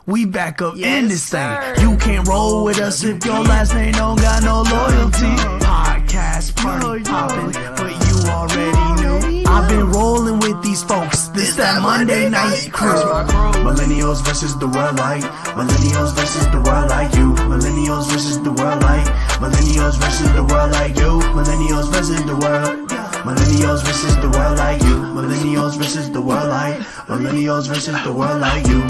We back up in this thing. You can't roll with us if your last name don't got no loyalty. Podcast party poppin', but you already knew. I've been rolling with these folks. This that Monday night crew. Millennials versus the world like. Millennials versus the world like you. Millennials versus the world like. Millennials versus the world like you. Millennials versus the world. Millennials versus the world like you. Millennials versus the world like. Millennials versus the world like you.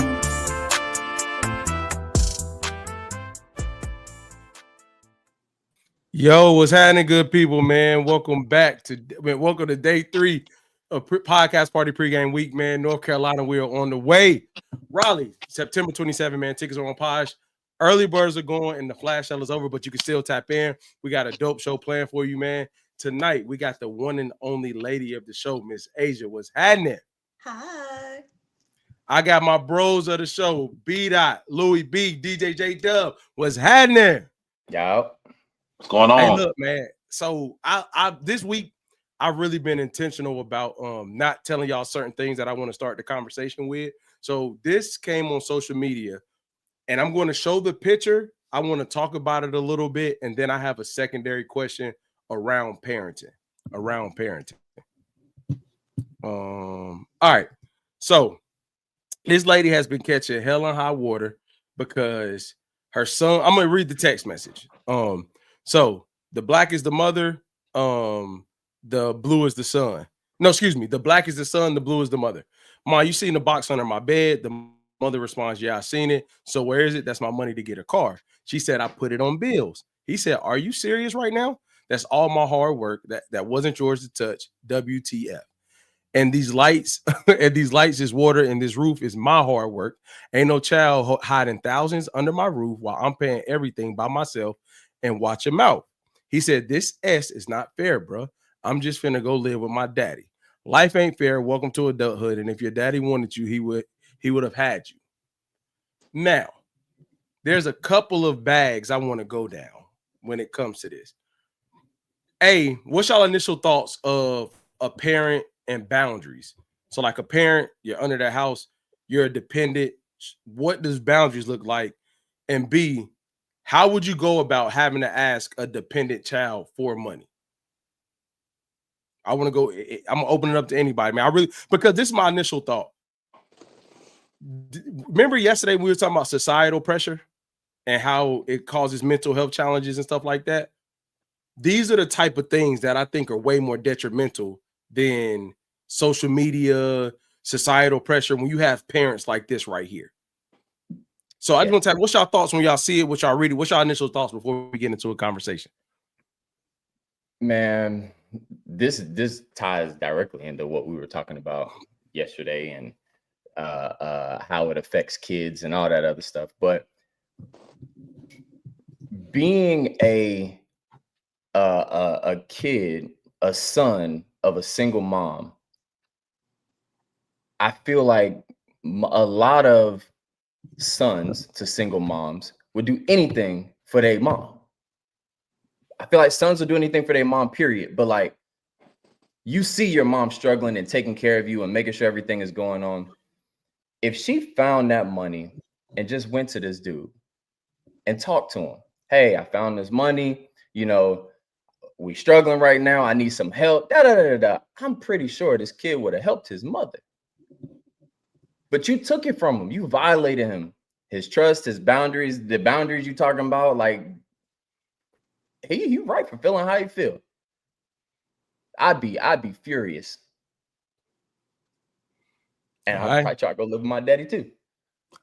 Yo, what's happening, good people, man? Welcome to day 3 of Podcast Party Pregame Week, man. North Carolina, we are on the way. Raleigh, September 27, man. Tickets are on Posh. Early birds are going and the flash sale is over, but you can still tap in. We got a dope show planned for you, man. Tonight, we got the one and only lady of the show, Miss Asia. What's happening? Hi. I got my bros of the show, B-Dot, Louis B, DJ J Dub. What's happening? Yo. What's going on? Hey, look, man. So I this week I've really been intentional about not telling y'all certain things that I want to start the conversation with. So this came on social media, and I'm going to show the picture. I want to talk about it a little bit, and then I have a secondary question around parenting. All right. So this lady has been catching hell and high water because her son. I'm gonna read the text message. So the black is the mother, the blue is the son. No, excuse me. The black is the son, the blue is the mother. Ma, you seen the box under my bed? The mother responds, yeah, I seen it. So where is it? That's my money to get a car. She said, I put it on bills. He said, are you serious right now? That's all my hard work. That wasn't yours to touch. WTF. And these lights, is water, and this roof is my hard work. Ain't no child hiding thousands under my roof while I'm paying everything by myself. And watch him out. He said, this S is not fair, bro. I'm just finna go live with my daddy. Life ain't fair. Welcome to adulthood. And if your daddy wanted you, he would have had you. Now, there's a couple of bags I want to go down when it comes to this. A, what's y'all initial thoughts of a parent and boundaries? So like a parent, you're under their house, you're a dependent. What does boundaries look like? And B, how would you go about having to ask a dependent child for money? I'm gonna open it up to anybody, man. Because this is my initial thought. Remember yesterday we were talking about societal pressure and how it causes mental health challenges and stuff like that. These are the type of things that I think are way more detrimental than social media, societal pressure, when you have parents like this right here. So I just want to tell you, what's y'all thoughts when y'all see it, what y'all read it? What's y'all initial thoughts before we get into a conversation? Man, this ties directly into what we were talking about yesterday and how it affects kids and all that other stuff. But being a kid, a son of a single mom, I feel like a lot of sons to single moms would do anything for their mom. I feel like sons will do anything for their mom, period. But like, you see your mom struggling and taking care of you and making sure everything is going on. If she found that money and just went to this dude and talked to him, hey, I found this money, you know, we struggling right now, I need some help, I'm pretty sure this kid would have helped his mother. But you took it from him. You violated him, his trust, his boundaries, the boundaries you talking about. Like, he right for feeling how you feel. I'd be furious. And I'll probably try to go live with my daddy too.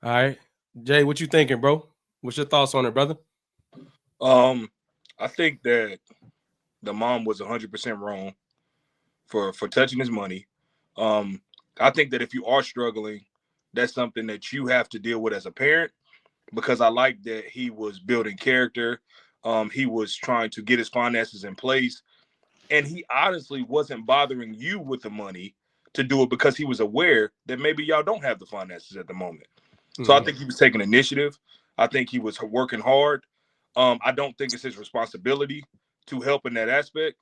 All right. Jay, what you thinking, bro? What's your thoughts on it, brother? I think that the mom was 100% wrong for touching his money. I think that if you are struggling, that's something that you have to deal with as a parent, because I like that he was building character. He was trying to get his finances in place, and he honestly wasn't bothering you with the money to do it because he was aware that maybe y'all don't have the finances at the moment. Mm-hmm. So I think he was taking initiative. I think he was working hard. I don't think it's his responsibility to help in that aspect,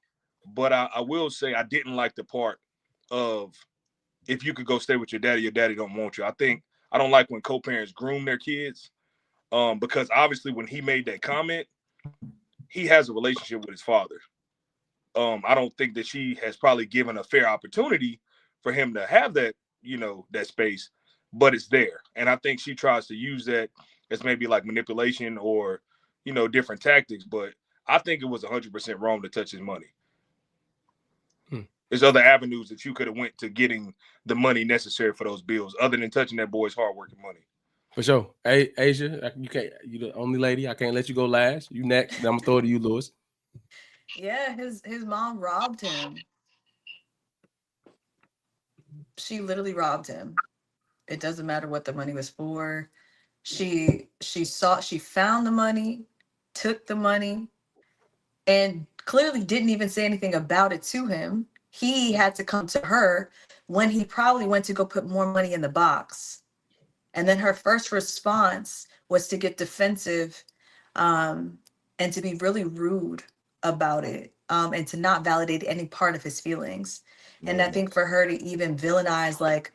but I will say I didn't like the part of, if you could go stay with your daddy don't want you. I think I don't like when co-parents groom their kids, because obviously when he made that comment, he has a relationship with his father. I don't think that she has probably given a fair opportunity for him to have that, that space, but it's there. And I think she tries to use that as maybe like manipulation or, different tactics. But I think it was 100% wrong to touch his money. There's other avenues that you could have went to getting the money necessary for those bills other than touching that boy's hardworking money. For sure. Hey, Asia, you can't. You the only lady. I can't let you go last. You next. Then I'm gonna throw it to you, Lewis. Yeah, his mom robbed him. She literally robbed him. It doesn't matter what the money was for. She found the money, took the money, and clearly didn't even say anything about it to him. He had to come to her when he probably went to go put more money in the box. And then her first response was to get defensive, and to be really rude about it, and to not validate any part of his feelings. And I think for her to even villainize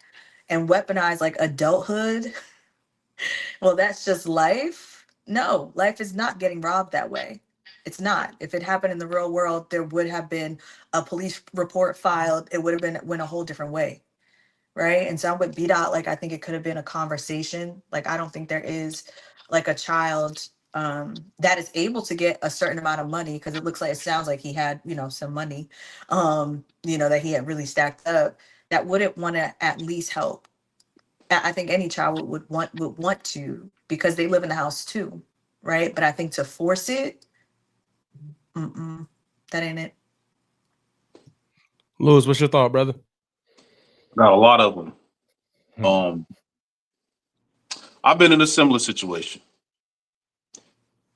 and weaponize adulthood, well, that's just life. No, life is not getting robbed that way. It's not. If it happened in the real world, there would have been a police report filed. It would have went a whole different way. Right. And so I'm with B-Dot, I think it could have been a conversation. I don't think there is a child that is able to get a certain amount of money, because it sounds like he had, some money, that he had really stacked up, that wouldn't want to at least help. I think any child would want to, because they live in the house too. Right. But I think to force it, that ain't it. Lewis, what's your thought, brother? Got a lot of them. I've been in a similar situation.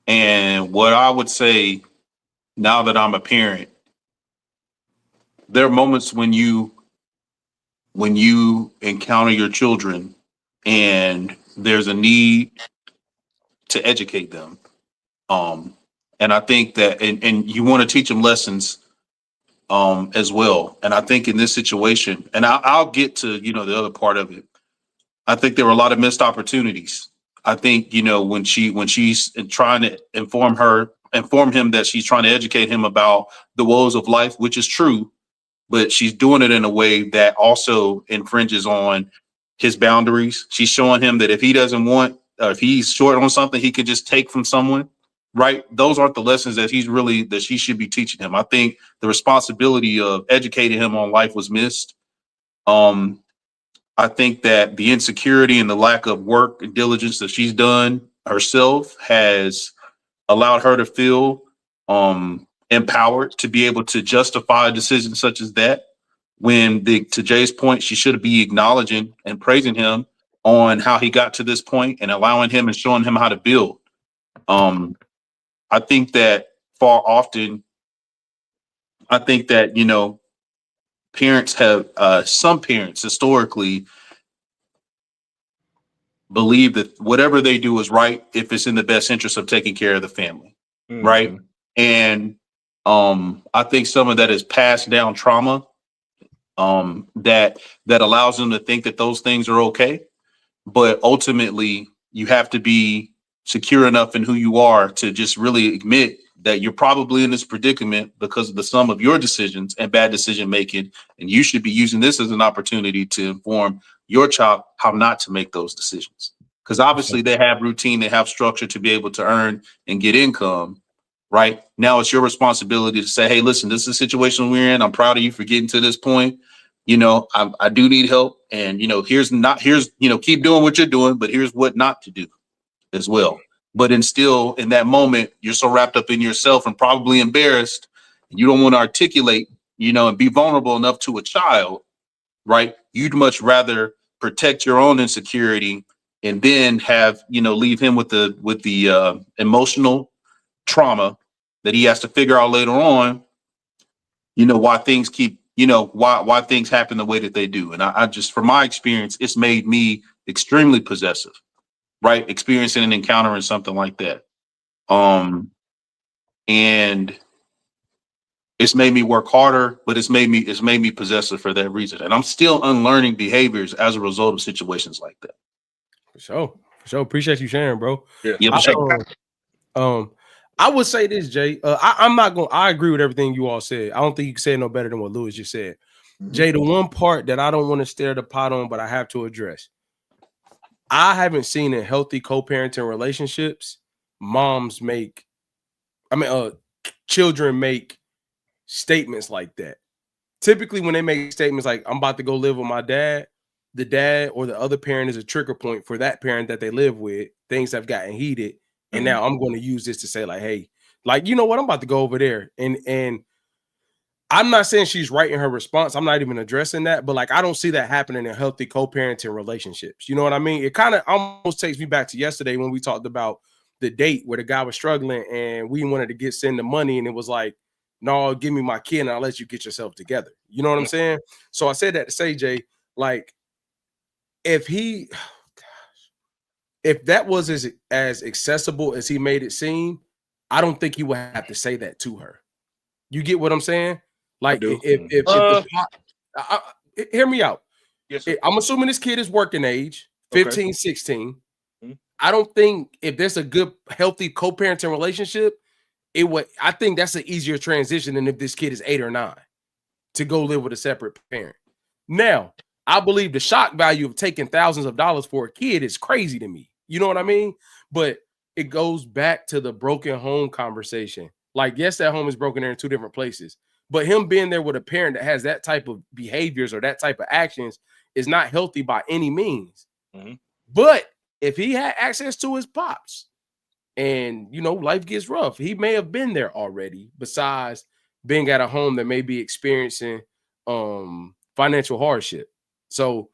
And what I would say now that I'm a parent, there are moments when you encounter your children and there's a need to educate them. And I think that, and you want to teach them lessons as well. And I think in this situation, and I'll get to, the other part of it. I think there were a lot of missed opportunities. I think, when she's trying to inform him that she's trying to educate him about the woes of life, which is true, but she's doing it in a way that also infringes on his boundaries. She's showing him that if he doesn't want, if he's short on something, he could just take from someone. Right. Those aren't the lessons that she should be teaching him. I think the responsibility of educating him on life was missed. I think that the insecurity and the lack of work and diligence that she's done herself has allowed her to feel empowered to be able to justify a decision such as that. When to Jay's point, she should be acknowledging and praising him on how he got to this point and allowing him and showing him how to build. I think that far often, parents have, some parents historically believe that whatever they do is right if it's in the best interest of taking care of the family. Mm-hmm. Right. And I think some of that is passed down trauma that allows them to think that those things are okay. But ultimately, you have to be secure enough in who you are to just really admit that you're probably in this predicament because of the sum of your decisions and bad decision making. And you should be using this as an opportunity to inform your child how not to make those decisions. Because obviously they have routine, they have structure to be able to earn and get income. Right now, it's your responsibility to say, hey, listen, this is a situation we're in. I'm proud of you for getting to this point. I do need help. And, here's keep doing what you're doing, but here's what not to do as well. But in that moment, you're so wrapped up in yourself and probably embarrassed. And you don't want to articulate, and be vulnerable enough to a child, right? You'd much rather protect your own insecurity and then have, leave him with the emotional trauma that he has to figure out later on, why things keep, why things happen the way that they do. And I just, from my experience, it's made me extremely possessive. Right, experiencing and encountering something like that, and it's made me work harder, but it's made me possessive for that reason, and I'm still unlearning behaviors as a result of situations like that. For sure. Appreciate you sharing, bro. Yeah. I would say this, Jay. I'm not going. I agree with everything you all said. I don't think you can say it no better than what Lewis just said. Jay, the one part that I don't want to stir the pot on, but I have to address. I haven't seen in healthy co-parenting relationships, children make statements like that. Typically, when they make statements like, I'm about to go live with my dad, the dad or the other parent is a trigger point for that parent that they live with. Things have gotten heated. And now I'm going to use this to say, like, hey, like, you know what? I'm about to go over there. And I'm not saying she's right in her response. I'm not even addressing that. But, like, I don't see that happening in healthy co-parenting relationships. You know what I mean? It kind of almost takes me back to yesterday when we talked about the date where the guy was struggling and we wanted to send the money. And it was like, no, give me my kid and I'll let you get yourself together. You know what I'm saying? So I said that to say, Jay, like, if that was as accessible as he made it seem, I don't think he would have to say that to her. You get what I'm saying? Like, hear me out. Yes, sir. I'm assuming this kid is working age, 15, 16. I don't think if there's a good, healthy co-parenting relationship, I think that's an easier transition than if this kid is 8 or 9 to go live with a separate parent. Now, I believe the shock value of taking thousands of dollars for a kid is crazy to me. You know what I mean? But it goes back to the broken home conversation. Like, yes, that home is broken there in 2 different places, but him being there with a parent that has that type of behaviors or that type of actions is not healthy by any means. But if he had access to his pops and, you know, life gets rough, he may have been there already, besides being at a home that may be experiencing financial hardship. So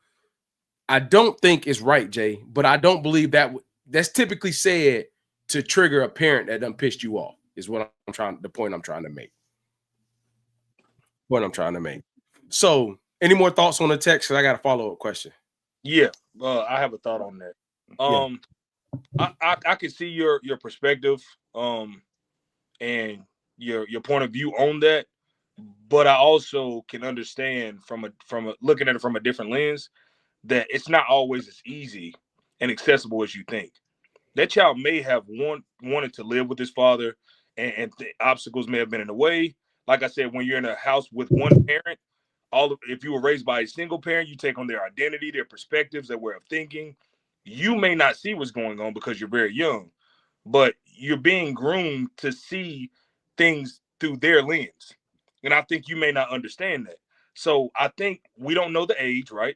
I don't think it's right, Jay, but I don't believe that's typically said to trigger a parent that done pissed you off, is what the point I'm trying to make. So any more thoughts on the text? Because I got a follow-up question. Yeah, I have a thought on that. I can see your perspective and your point of view on that, but I also can understand from a looking at it from a different lens that it's not always as easy and accessible as you think. That child may have wanted to live with his father, and obstacles may have been in the way. Like I said, when you're in a house with one parent, if you were raised by a single parent, you take on their identity, their perspectives, their way of thinking. You may not see what's going on because you're very young, but you're being groomed to see things through their lens. And I think you may not understand that. So I think we don't know the age, right?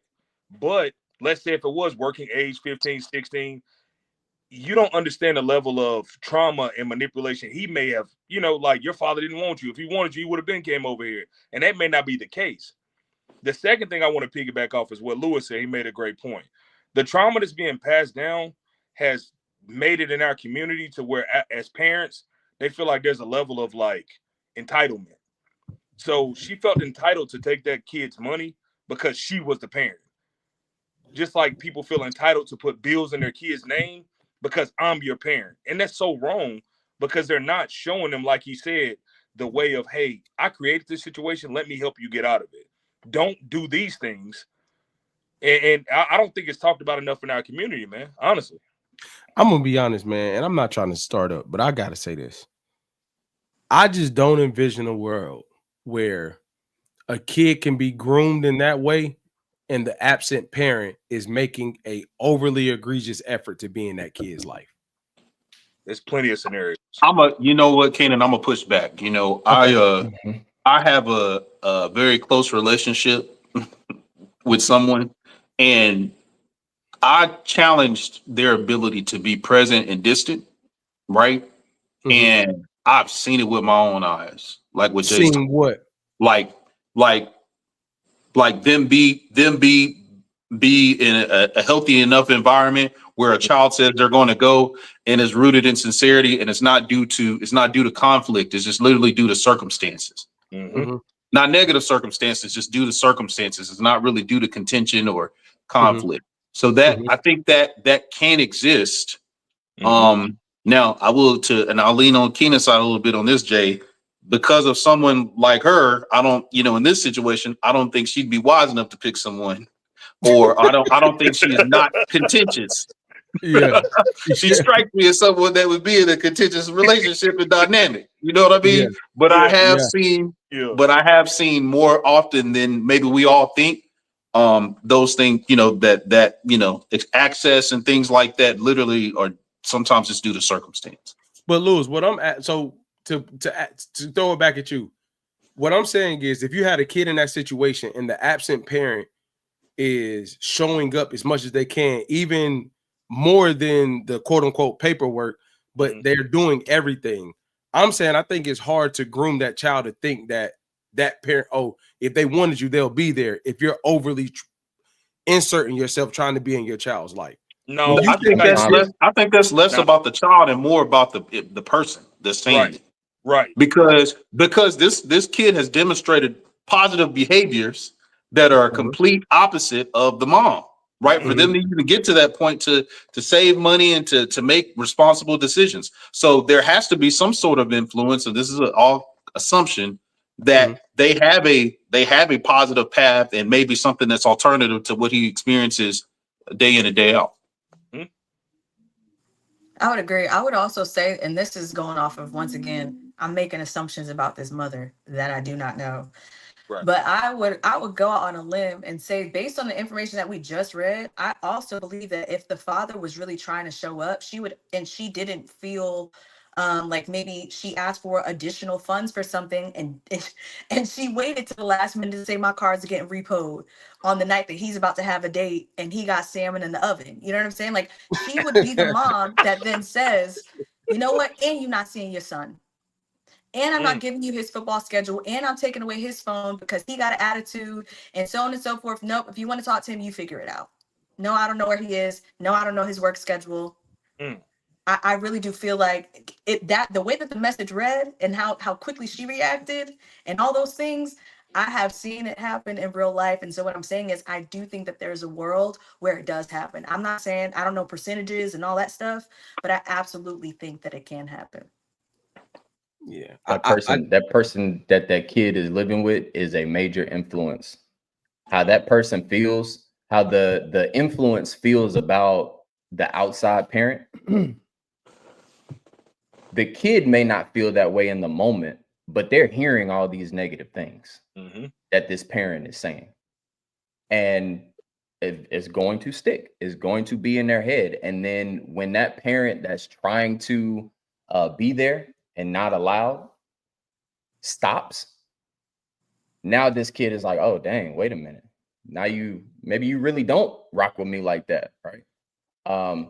But let's say if it was working age 15, 16, you don't understand the level of trauma and manipulation he may have, like your father didn't want you. If he wanted you, he would have came over here. And that may not be the case. The second thing I want to piggyback off is what Lewis said. He made a great point. The trauma that's being passed down has made it in our community to where, as parents, they feel like there's a level of like entitlement. So she felt entitled to take that kid's money because she was the parent. Just like people feel entitled to put bills in their kid's name because I'm your parent. And that's so wrong because they're not showing them, like he said, the way of, hey, I created this situation. Let me help you get out of it. Don't do these things. And I don't think it's talked about enough in our community, man, honestly. I'm going to be honest, man, and I'm not trying to start up, but I got to say this. I just don't envision a world where a kid can be groomed in that way and the absent parent is making a overly egregious effort to be in that kid's life. There's plenty of scenarios. You know what, Kanan, I'm gonna push back. I have a very close relationship with someone, and I challenged their ability to be present and distant, right? Mm-hmm. And I've seen it with my own eyes. Like with Jason. Seen what? Like them be in a healthy enough environment where a child says they're going to go and is rooted in sincerity, and it's not due to conflict. It's just literally due to circumstances. Mm-hmm. Not negative circumstances, just due to circumstances. It's not really due to contention or conflict. Mm-hmm. So that I think that can exist. Mm-hmm. Now I'll lean on Keenan's side a little bit on this, Jay. Because of someone like her, I don't, in this situation, I don't think she'd be wise enough to pick someone, or I don't think she is not contentious. Yeah. She strikes me as someone that would be in a contentious relationship and dynamic. You know what I mean? Yeah. But I have Yeah. seen, more often than maybe we all think. Those things, that access and things like that, literally, or sometimes it's due to circumstance. But Lewis, what I'm at, so to throw it back at you, what I'm saying is, if you had a kid in that situation and the absent parent is showing up as much as they can, even more than the quote unquote paperwork, but they're doing everything. I'm saying I think it's hard to groom that child to think that parent, if they wanted you, they'll be there. If you're overly inserting yourself, trying to be in your child's life. No, I think that's less about the child and more about the person that's saying it. Right. Because this kid has demonstrated positive behaviors that are a complete opposite of the mom. Right. For them to even get to that point to save money and to make responsible decisions. So there has to be some sort of influence. And this is all assumption that they have a positive path and maybe something that's alternative to what he experiences day in and day out. I would agree. I would also say, and this is going off of, once again, I'm making assumptions about this mother that I do not know. Right. But I would go out on a limb and say, based on the information that we just read, I also believe that if the father was really trying to show up, she didn't feel like maybe she asked for additional funds for something and she waited to the last minute to say my cards are getting repoed on the night that he's about to have a date and he got salmon in the oven. You know what I'm saying? Like, she would be the mom that then says, you know what? And you're not seeing your son. And I'm not giving you his football schedule. And I'm taking away his phone because he got an attitude and so on and so forth. Nope. If you want to talk to him, you figure it out. No, I don't know where he is. No, I don't know his work schedule. I really do feel like the way that the message read and how quickly she reacted and all those things, I have seen it happen in real life. And so what I'm saying is, I do think that there's a world where it does happen. I'm not saying I don't know percentages and all that stuff, but I absolutely think that it can happen. Yeah, that person that kid is living with is a major influence. How that person feels, how the influence feels about the outside parent. The kid may not feel that way in the moment, but they're hearing all these negative things that this parent is saying, and it's going to stick. It's going to be in their head. And then when that parent that's trying to be there and not allowed stops, now this kid is like, oh dang, wait a minute, now maybe you really don't rock with me like that, right?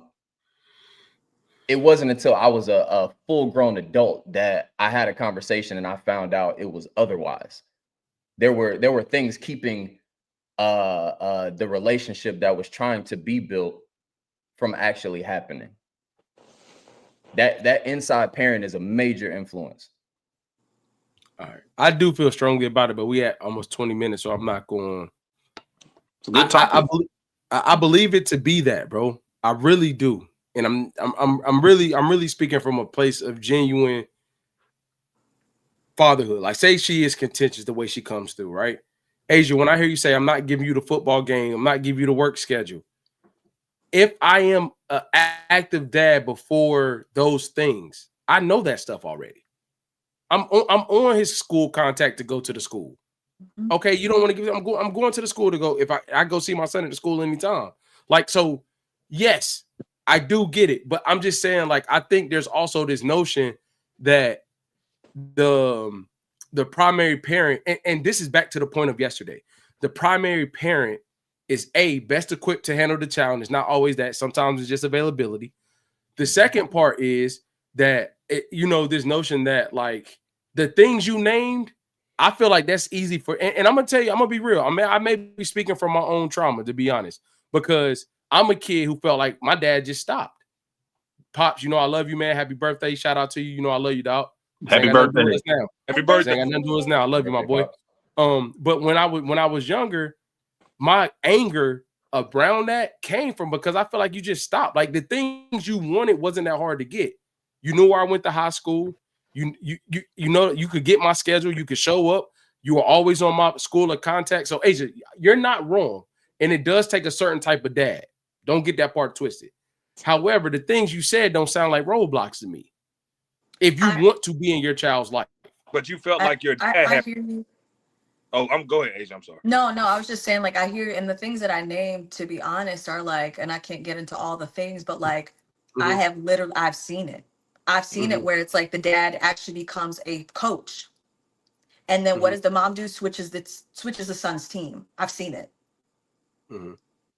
It wasn't until I was a full-grown adult that I had a conversation and I found out it was otherwise. There were things keeping the relationship that was trying to be built from actually happening. That inside parent is a major influence. All right. I do feel strongly about it, but we at almost 20 minutes, so I'm not going. It's a good topic. I believe it to be that, bro. I really do. And I'm really speaking from a place of genuine fatherhood. Like, say she is contentious the way she comes through, right? Asia, when I hear you say, I'm not giving you the football game, I'm not giving you the work schedule. If I am an active dad before those things, I know that stuff already. I'm on his school contact to go to the school. Okay, you don't want to give. I'm going to the school to go. If I go see my son at the school anytime. Like, so, yes, I do get it, but I'm just saying, like, I think there's also this notion that the primary parent, and this is back to the point of yesterday, the primary parent is best equipped to handle the child. It's not always that. Sometimes it's just availability. The second part is that this notion that, like, the things you named, I feel like that's easy for, and I'm gonna tell you, I'm gonna be real. I may be speaking from my own trauma, to be honest, because I'm a kid who felt like my dad just stopped. Pops, I love you, man. Happy birthday. Shout out to you. I love you, dog. Happy birthday. Happy birthday. Ain't got nothing to do us now. I love you, my boy. But when I was younger, my anger around that came from, because I feel like you just stopped. Like, the things you wanted wasn't that hard to get. You knew where I went to high school. You could get my schedule. You could show up. You were always on my school of contact. So, Asia, you're not wrong. And it does take a certain type of dad. Don't get that part twisted. However, the things you said don't sound like roadblocks to me. If you want to be in your child's life. But you felt like your dad I hear you. Oh, go ahead, Asia. I'm sorry. No, I was just saying, like, I hear, and the things that I named, to be honest, are like, and I can't get into all the things, but like, I've seen it. I've seen it where it's like the dad actually becomes a coach. And then what does the mom do? Switches the son's team. I've seen it.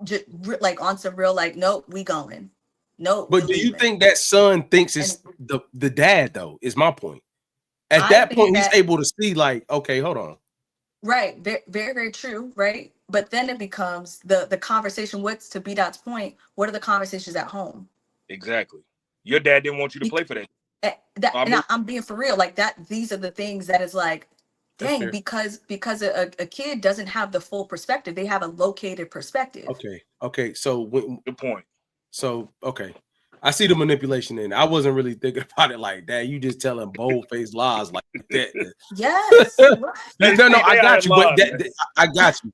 Just like on some real, like, nope, we going. Nope. But do you think that son thinks it's the dad, though, is my point. At that point, he's able to see, like, okay, hold on. Right. Very, very, very true. Right. But then it becomes the conversation. What's, to B Dot's point, what are the conversations at home? Exactly. Your dad didn't want you to play for that. And I'm being for real. Like that, these are the things that is like, dang, because a kid doesn't have the full perspective. They have a located perspective. Okay. So good point. So, okay. I see the manipulation in it. I wasn't really thinking about it like that. You just telling bold-faced lies like that. Yes. No, I got you. But I got you.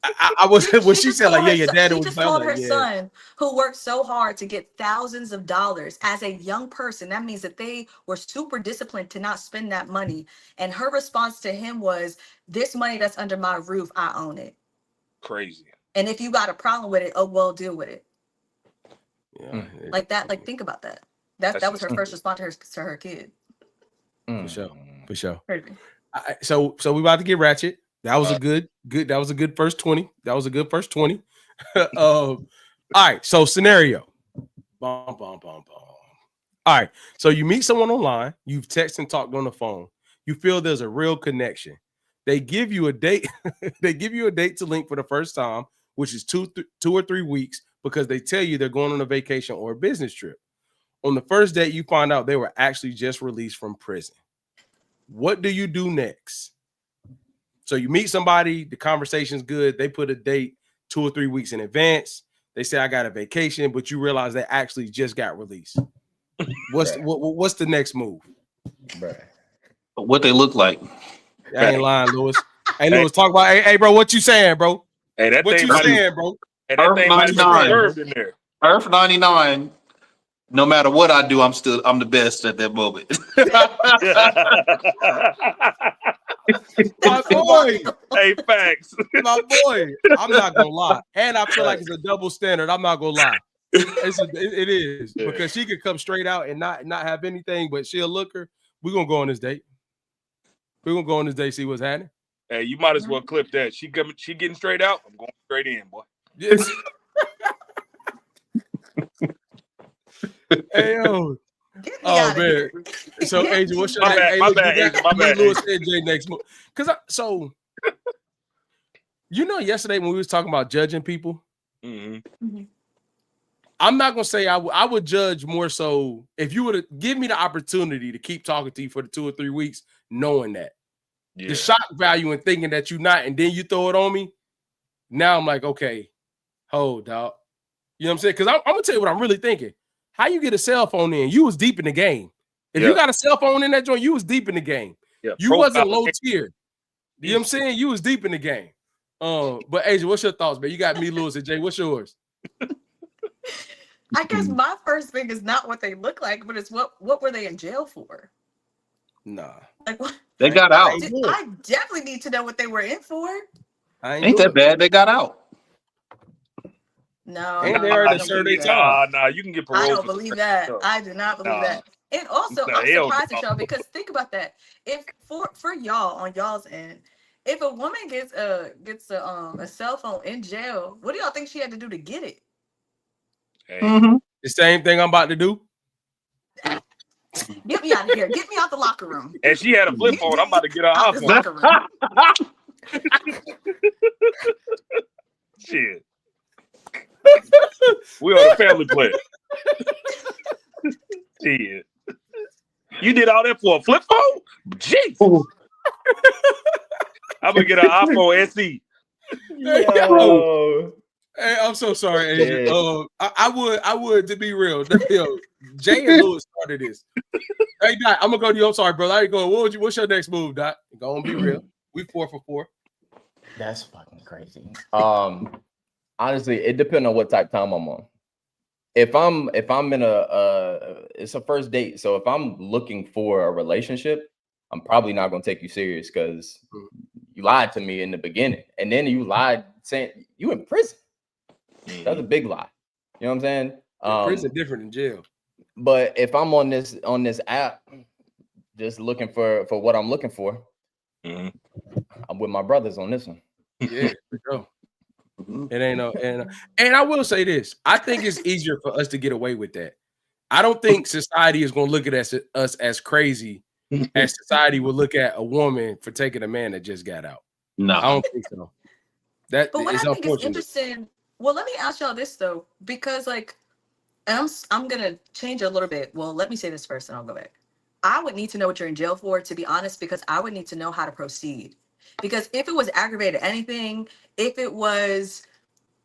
I was when she said like, yeah, your dad was. She just told her son, who worked so hard to get thousands of dollars as a young person. That means that they were super disciplined to not spend that money. And her response to him was, "This money that's under my roof, I own it." Crazy. And if you got a problem with it, oh well, deal with it. Yeah, like that. Like, think about that. That was her first response to her kid. For sure. Crazy. So we about to get ratchet. That was a good. That was a good first 20. All right. So scenario. All right. So you meet someone online. You've texted and talked on the phone. You feel there's a real connection. They give you a date. They give you a date to link for the first time, which is 2 or 3 weeks, because they tell you they're going on a vacation or a business trip. On the first date, you find out they were actually just released from prison. What do you do next? So you meet somebody, the conversation's good. They put a date 2 or 3 weeks in advance. They say, I got a vacation, but you realize they actually just got released. What's the next move? What they look like. I ain't lying, Lewis. Hey, Lewis, talk about, hey, bro, what you saying, bro? Hey, that what thing you saying, bro? Hey, that thing might be reserved in there. Earth 99. No matter what I do, I'm the best at that moment. My boy. Hey, facts. My boy. I'm not gonna lie. And I feel like it's a double standard. I'm not gonna lie. It is. Because she could come straight out and not have anything, but she'll look her. We're gonna go on this date. See what's happening. Hey, you might as well clip that. She getting straight out. I'm going straight in, boy. Yes. Hey yo. Oh man. So Angel, what's your next? My bad. Lewis and Jay next move. Yesterday when we was talking about judging people, I'm not gonna say I would judge more so if you would give me the opportunity to keep talking to you for the 2 or 3 weeks, knowing that. The shock value and thinking that you're not, and then you throw it on me. Now I'm like, okay, hold dog. You know what I'm saying? Because I'm gonna tell you what I'm really thinking. How you get a cell phone in? You was deep in the game. If you got a cell phone in that joint, you was deep in the game. You wasn't low tier. You know what I'm saying? You was deep in the game. But Asia, what's your thoughts, man? You got me, Lewis, and Jay. What's yours? I guess my first thing is not what they look like, but it's what were they in jail for? Nah. Like what? They got out. I definitely need to know what they were in for. Ain't that bad? They got out. No, and they already served their time. Nah, you can get parole. I don't believe that. I do not believe that. And also, I'm surprised at y'all, because think about that. If for y'all on y'all's end, if a woman gets a cell phone in jail, what do y'all think she had to do to get it? Hey. The same thing I'm about to do. Get me out of here. Get me out the locker room. And she had a flip phone. I'm about to get her off. Shit. We on a family plan. Shit. You did all that for a flip phone? Jeez. I'm gonna get an iPhone SE. Yo. Hey, I'm so sorry, Asia. I would to be real. Yo, Jay and Lewis started this. Hey, Doc, I'm gonna go to you. I'm sorry, brother. I ain't going. What's your next move, Doc? Go and be real. We 4 for 4. That's fucking crazy. Honestly, it depends on what type of time I'm on. if I'm in it's a first date, so if I'm looking for a relationship, I'm probably not gonna take you serious because you lied to me in the beginning, and then you lied saying you in prison. That's a big lie. You know what I'm saying? Prison different than jail. But if I'm on this app, just looking for what I'm looking for, I'm with my brothers on this one. Yeah, for sure. It ain't no, and I will say this: I think it's easier for us to get away with that. I don't think society is going to look at us as crazy as society would look at a woman for taking a man that just got out. No, I don't think so. That But what is I think is unfortunate. interesting. Well, let me ask y'all this though, because like, and I'm gonna change a little bit. Well, let me say this first, and I'll go back. I would need to know what you're in jail for, to be honest, because I would need to know how to proceed. Because if it was aggravated anything, if it was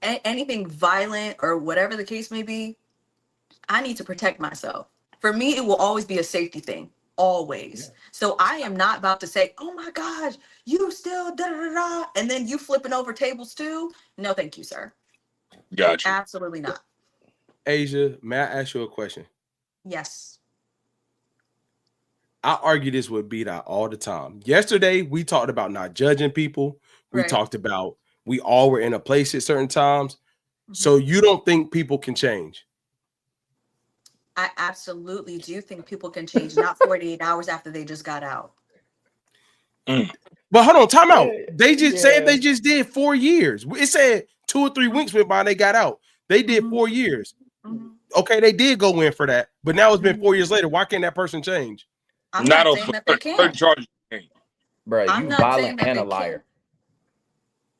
anything violent or whatever the case may be, I need to protect myself. For me, it will always be a safety thing, always. Yeah. So I am not about to say, oh my gosh, you still da da da, and then you flipping over tables too. No, thank you, sir. Gotcha. Absolutely not. Asia, may I ask you a question? Yes. I argue this with B-Dot all the time. Yesterday, we talked about not judging people. We talked about we all were in a place at certain times. So you don't think people can change? I absolutely do think people can change, not 48 hours after they just got out. But hold on, time out. They just said they just did 4 years. It said 2 or 3 weeks went by and they got out. They did 4 years. Okay, they did go in for that, but now it's been 4 years later. Why can't that person change? I'm not saying that they can't. Bro, you violent and a liar.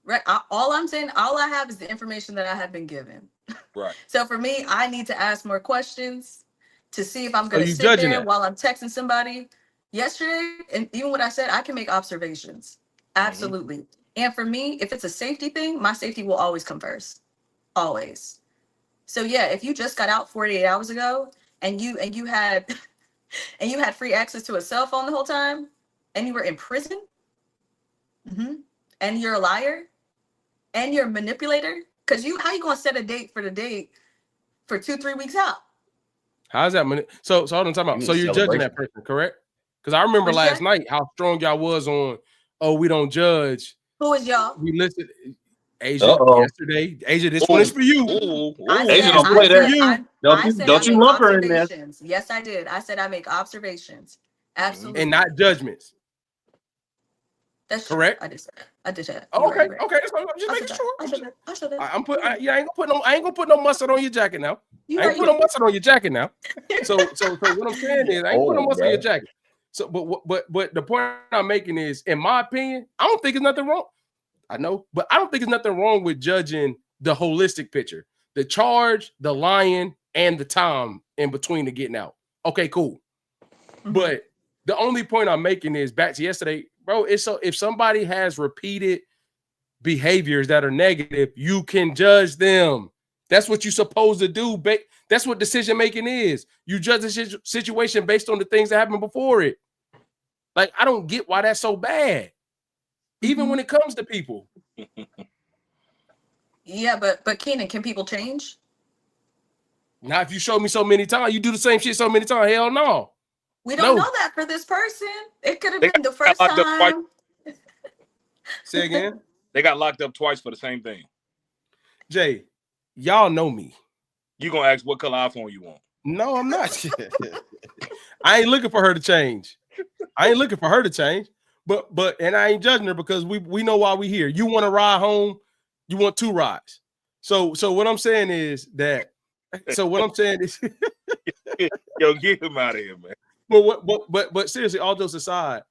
Right. All I have is the information that I have been given. Right. So for me, I need to ask more questions to see if I'm going to sit there while I'm texting somebody. Yesterday, and even what I said, I can make observations. Absolutely. And for me, if it's a safety thing, my safety will always come first. Always. So yeah, if you just got out 48 hours ago and you had free access to a cell phone the whole time and you were in prison, and you're a liar and you're a manipulator, because how you gonna set a date for 2-3 weeks out? How's that? So hold on, time out. So you're judging that person, correct? Because I remember last night how strong y'all was on, oh, we don't judge. Who is y'all? We listed Asia yesterday. Asia, this one is for you. Asia, don't play that. Don't you lump her in there. Yes, I did. I said I make observations. Absolutely. And not judgments. That's correct. I did that. Oh, okay. Right. Okay. I'm just making sure. I ain't gonna put no mustard on your jacket now. I ain't put no mustard on your jacket now. So what I'm saying is, I ain't put no mustard on your jacket. So, but the point I'm making is, in my opinion, I don't think there's nothing wrong. I know, but I don't think there's nothing wrong with judging the holistic picture, the charge, the lying, and the time in between the getting out. Okay, cool. But the only point I'm making is back to yesterday, bro. It's so if somebody has repeated behaviors that are negative, you can judge them. That's what you're supposed to do. That's what decision making is. You judge the situation based on the things that happened before it. Like, I don't get why that's so bad, even when it comes to people. Yeah, but Keenan, can people change? Now, if you show me so many times, you do the same shit so many times. Hell no. We don't know that for this person. It could have been the first time. Say again? They got locked up twice for the same thing. Jay, y'all know me. You gonna ask what color iPhone you want? No, I'm not. I ain't looking for her to change. But and I ain't judging her because we know why we here. You want to ride home, you want 2 rides. So what I'm saying is that. So what I'm saying is, yo, get him out of here, man. But seriously, all jokes aside,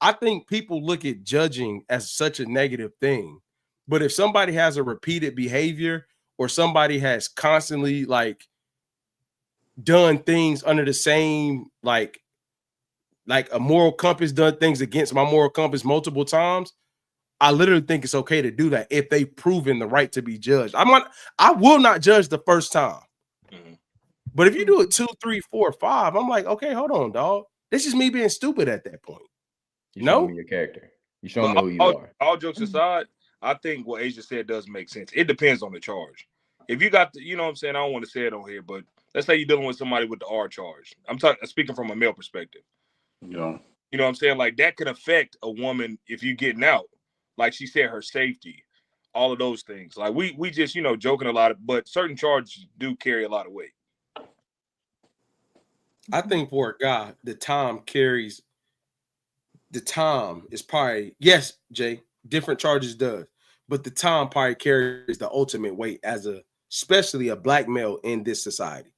I think people look at judging as such a negative thing. But if somebody has a repeated behavior, or somebody has constantly like done things under the same like a moral compass, done things against my moral compass multiple times, I literally think it's okay to do that if they've proven the right to be judged. I will not judge the first time. But if you do it 2, 3, 4, 5, I'm like, okay, hold on, dog. This is me being stupid at that point. You showing me your character. You showing me who you are. All jokes aside, I think what Asia said does make sense. It depends on the charge. if you got the, you know what I'm saying, I don't want to say it on here, but let's say you're dealing with somebody with the R charge. I'm speaking from a male perspective. Yeah. You know what I'm saying? Like that can affect a woman if you getting out. Like she said, her safety, all of those things. Like we just, you know, joking a lot, but certain charges do carry a lot of weight. I think for a guy, the time is probably, yes, Jay, different charges does, but the time probably carries the ultimate weight especially a black male in this society.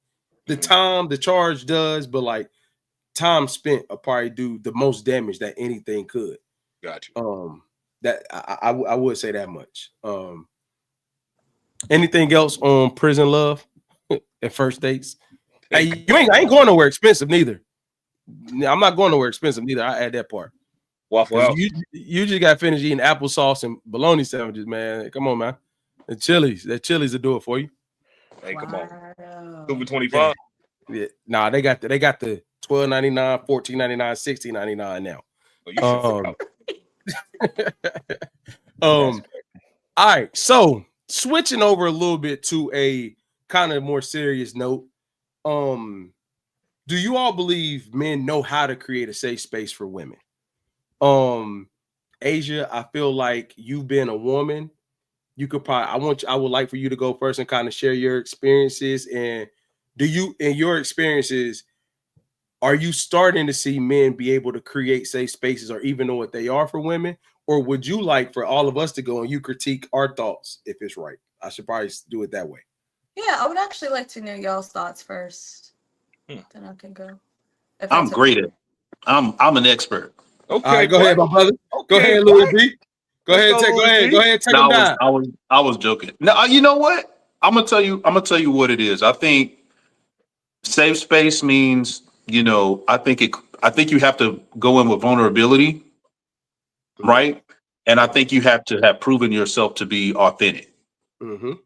The time, the charge does, but like time spent will probably do the most damage that anything could. Gotcha. That I would say that much. Anything else on prison love and first dates? Hey, I ain't going nowhere expensive neither. I'm not going nowhere expensive neither. I add that part. Waffle House. You just got finished eating applesauce and bologna sandwiches, man. Come on, man. The Chili's will do it for you. Hey, come on. Over 25. Yeah. Nah, they got the $12.99, $14.99, $16.99 now. Oh, you should all right. So switching over a little bit to a kind of more serious note. Do you all believe men know how to create a safe space for women? Asia, I feel like you've been a woman. You could probably, I would like for you to go first and kind of share your experiences. And in your experiences, are you starting to see men be able to create safe spaces or even know what they are for women? Or would you like for all of us to go and you critique our thoughts if it's right? I should probably do it that way. Yeah, I would actually like to know y'all's thoughts first. Then I can go. I'm great at. I'm an expert. Okay, all right, go ahead, my brother. Okay, go ahead, Louis B. Go ahead, take him down. I was joking. No, you know what? I'm gonna tell you what it is. I think safe space means, you know, I think you have to go in with vulnerability, right? And I think you have to have proven yourself to be authentic,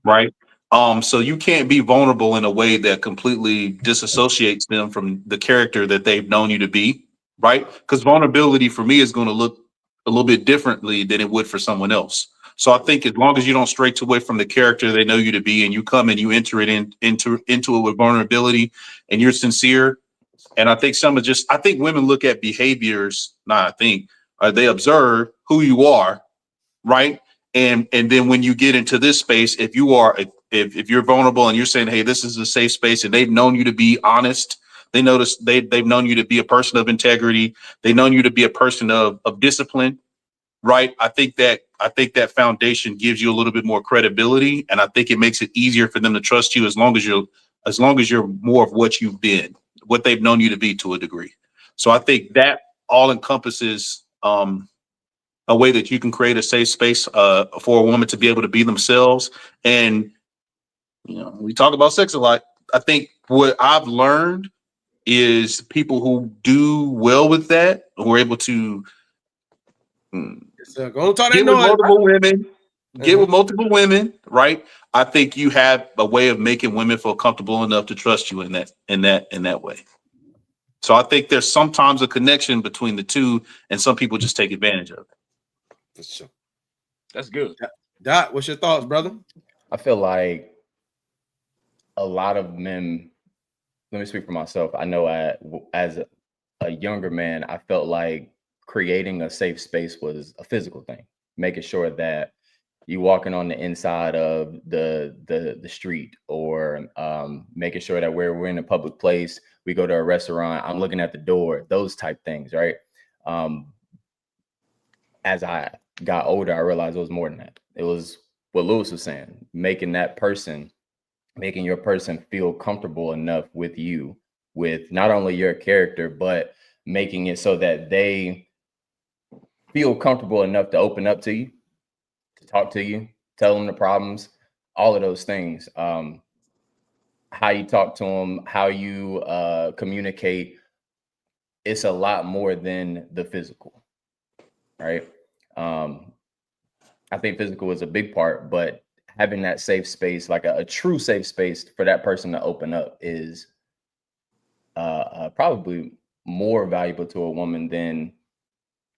right? So you can't be vulnerable in a way that completely disassociates them from the character that they've known you to be, right? Because vulnerability for me is going to look a little bit differently than it would for someone else. So I think as long as you don't stray away from the character they know you to be, and you come and you enter it into it with vulnerability, and you're sincere. And I think I think women look at behaviors. They observe who you are, right? And then when you get into this space, if you're vulnerable and you're saying, hey, this is a safe space, and they've known you to be honest, they've known you to be a person of integrity, they've known you to be a person of discipline, right? I think that foundation gives you a little bit more credibility, and I think it makes it easier for them to trust you as long as you're more of what you've been, what they've known you to be to a degree. So I think that all encompasses a way that you can create a safe space for a woman to be able to be themselves. And, you know, we talk about sex a lot. I think what I've learned is people who do well with that, who are able to get with multiple women, right? I think you have a way of making women feel comfortable enough to trust you in that way. So I think there's sometimes a connection between the two, and some people just take advantage of it. For sure. That's good. Dot, what's your thoughts, brother? I feel like a lot of men, let me speak for myself. I know as a younger man, I felt like creating a safe space was a physical thing, making sure that you walking on the inside of the street, or making sure that we're in a public place, we go to a restaurant, I'm looking at the door, those type things, right? As I got older, I realized it was more than that. It was what Lewis was saying, making your person feel comfortable enough with you, with not only your character, but making it so that they feel comfortable enough to open up to you, to talk to you, tell them the problems, all of those things. How you talk to them, how you communicate, it's a lot more than the physical, right? I think physical is a big part, but having that safe space, like a true safe space for that person to open up, is probably more valuable to a woman than,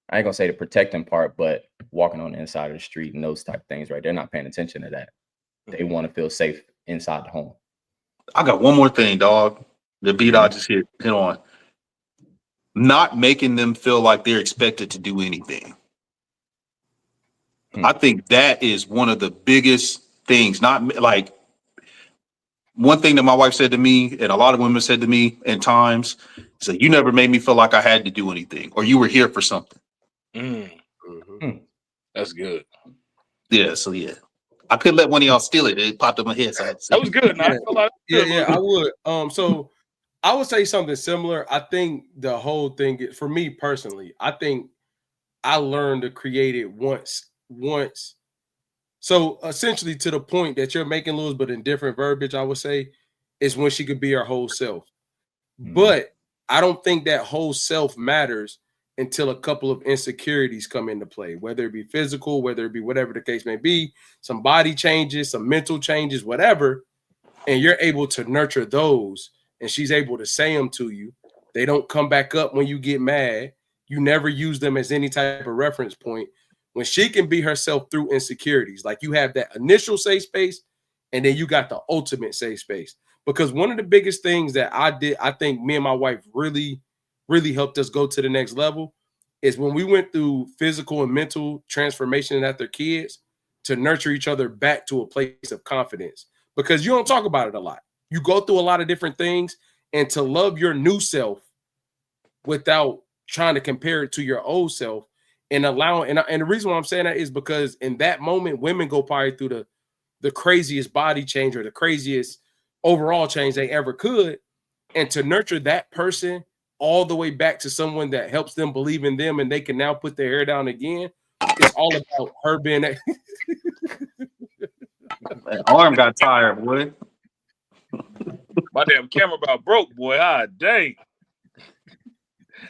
I ain't gonna say the protecting part, but walking on the inside of the street and those type of things, right? They're not paying attention to that. They want to feel safe inside the home. I got one more thing, dog. The beat I just hit on. Not making them feel like they're expected to do anything. I think that is one of the biggest things. Not like one thing that my wife said to me, and a lot of women said to me in times, is that you never made me feel like I had to do anything, or you were here for something. That's good. Yeah, so yeah. I couldn't let one of y'all steal it. It popped up my head. So that was good. Nah, I would. So I would say something similar. I think the whole thing, for me personally, I think I learned to create it once. So essentially, to the point that you're making, Lewis, but in different verbiage, I would say, is when she could be her whole self. But I don't think that whole self matters until a couple of insecurities come into play, whether it be physical, whether it be whatever the case may be, some body changes, some mental changes, whatever, and you're able to nurture those, and she's able to say them to you. They don't come back up when you get mad. You never use them as any type of reference point. When she can be herself through insecurities, like you have that initial safe space, and then you got the ultimate safe space. Because one of the biggest things that I did, I think me and my wife really helped us go to the next level, is when we went through physical and mental transformation at their kids, to nurture each other back to a place of confidence. Because you don't talk about it a lot. You go through a lot of different things, and to love your new self without trying to compare it to your old self, and allowing, and the reason why I'm saying that is because in that moment, women go probably through the craziest body change or the craziest overall change they ever could. And to nurture that person all the way back to someone that helps them believe in them and they can now put their hair down again, it's all about her being that. My arm got tired, boy. My damn camera about broke, boy. Ah, dang.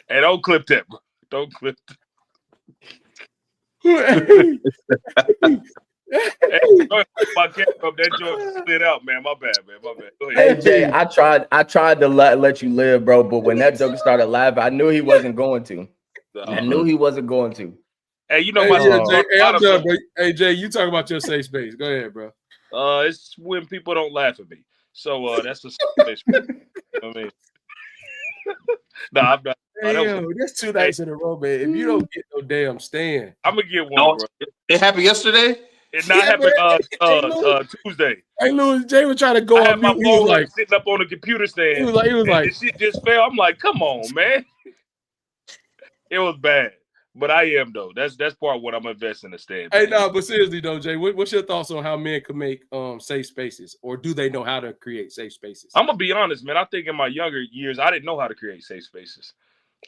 Hey, don't clip that, bro. Don't clip that. Hey, my camera up, that joint slid out, man. My bad, man. My bad. Go ahead. Hey Jay, I tried to let you live, bro, but when that joke started laughing, I knew he wasn't going to. I knew he wasn't going to. Hey, you know Hey, my Jay, I'm done, bro. Hey Jay, you talk about your safe space. Go ahead, bro. It's when people don't laugh at me. So that's a safe space. You know what I mean? Nah, I'm not. Damn, that's 2 nights in a row, man. If you don't get no damn stand, I'm gonna get one, bro. It happened yesterday. It not happened Tuesday. Hey, Louis, Jay was trying to go I on had my mute. phone like sitting up on the computer stand. He was like, shit just fell. I'm like, come on, man. It was bad, but I am though. That's part of what I'm investing in stand. Hey, no, but seriously though, Jay, what's your thoughts on how men can make safe spaces, or do they know how to create safe spaces? I'm gonna be honest, man. I think in my younger years, I didn't know how to create safe spaces.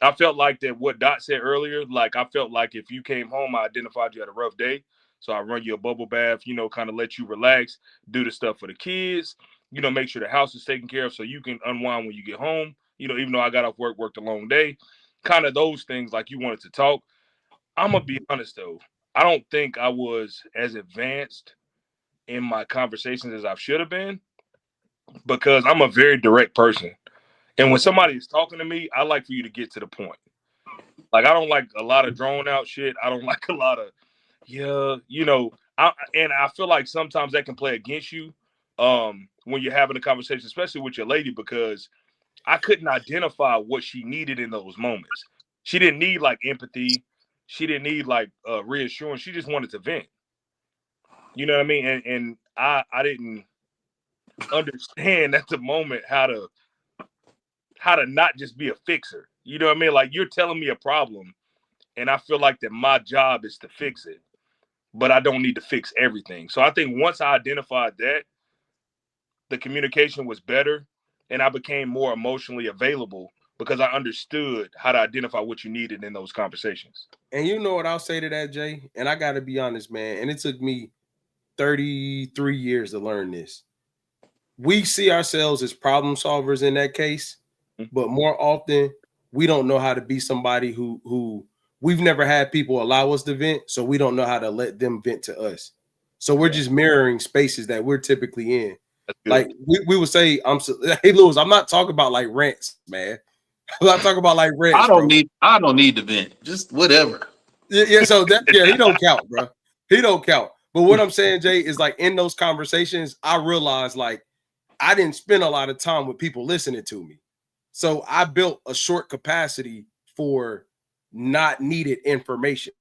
I felt like that what Dot said earlier, like I felt like if you came home, I identified you had a rough day. So I run you a bubble bath, kind of let you relax, do the stuff for the kids, make sure the house is taken care of so you can unwind when you get home. Even though I got off work, worked a long day, kind of those things like you wanted to talk. I'm going to be honest though. I don't think I was as advanced in my conversations as I should have been because I'm a very direct person. And when somebody is talking to me, I like for you to get to the point. Like, I don't like a lot of drawn out shit. I don't like a lot of, I feel like sometimes that can play against you when you're having a conversation, especially with your lady, because I couldn't identify what she needed in those moments. She didn't need like empathy. She didn't need like reassurance. She just wanted to vent. You know what I mean? And I didn't understand at the moment how to not just be a fixer. You know what I mean? Like, you're telling me a problem and I feel like that my job is to fix it, but I don't need to fix everything. So I think once I identified that, the communication was better and I became more emotionally available because I understood how to identify what you needed in those conversations. And you know what I'll say to that, Jay? And I got to be honest, man. And it took me 33 years to learn this. We see ourselves as problem solvers in that case, but more often we don't know how to be somebody who we've never had people allow us to vent, so we don't know how to let them vent to us. So we're just mirroring spaces that we're typically in. Like we would say, hey Lewis, I'm not talking about like rants, man. I'm not talking about like rants. I don't need to vent. Just whatever. Yeah. So he don't count, bro. He don't count. But what I'm saying, Jay, is like in those conversations, I realized like I didn't spend a lot of time with people listening to me. So I built a short capacity for not needed information,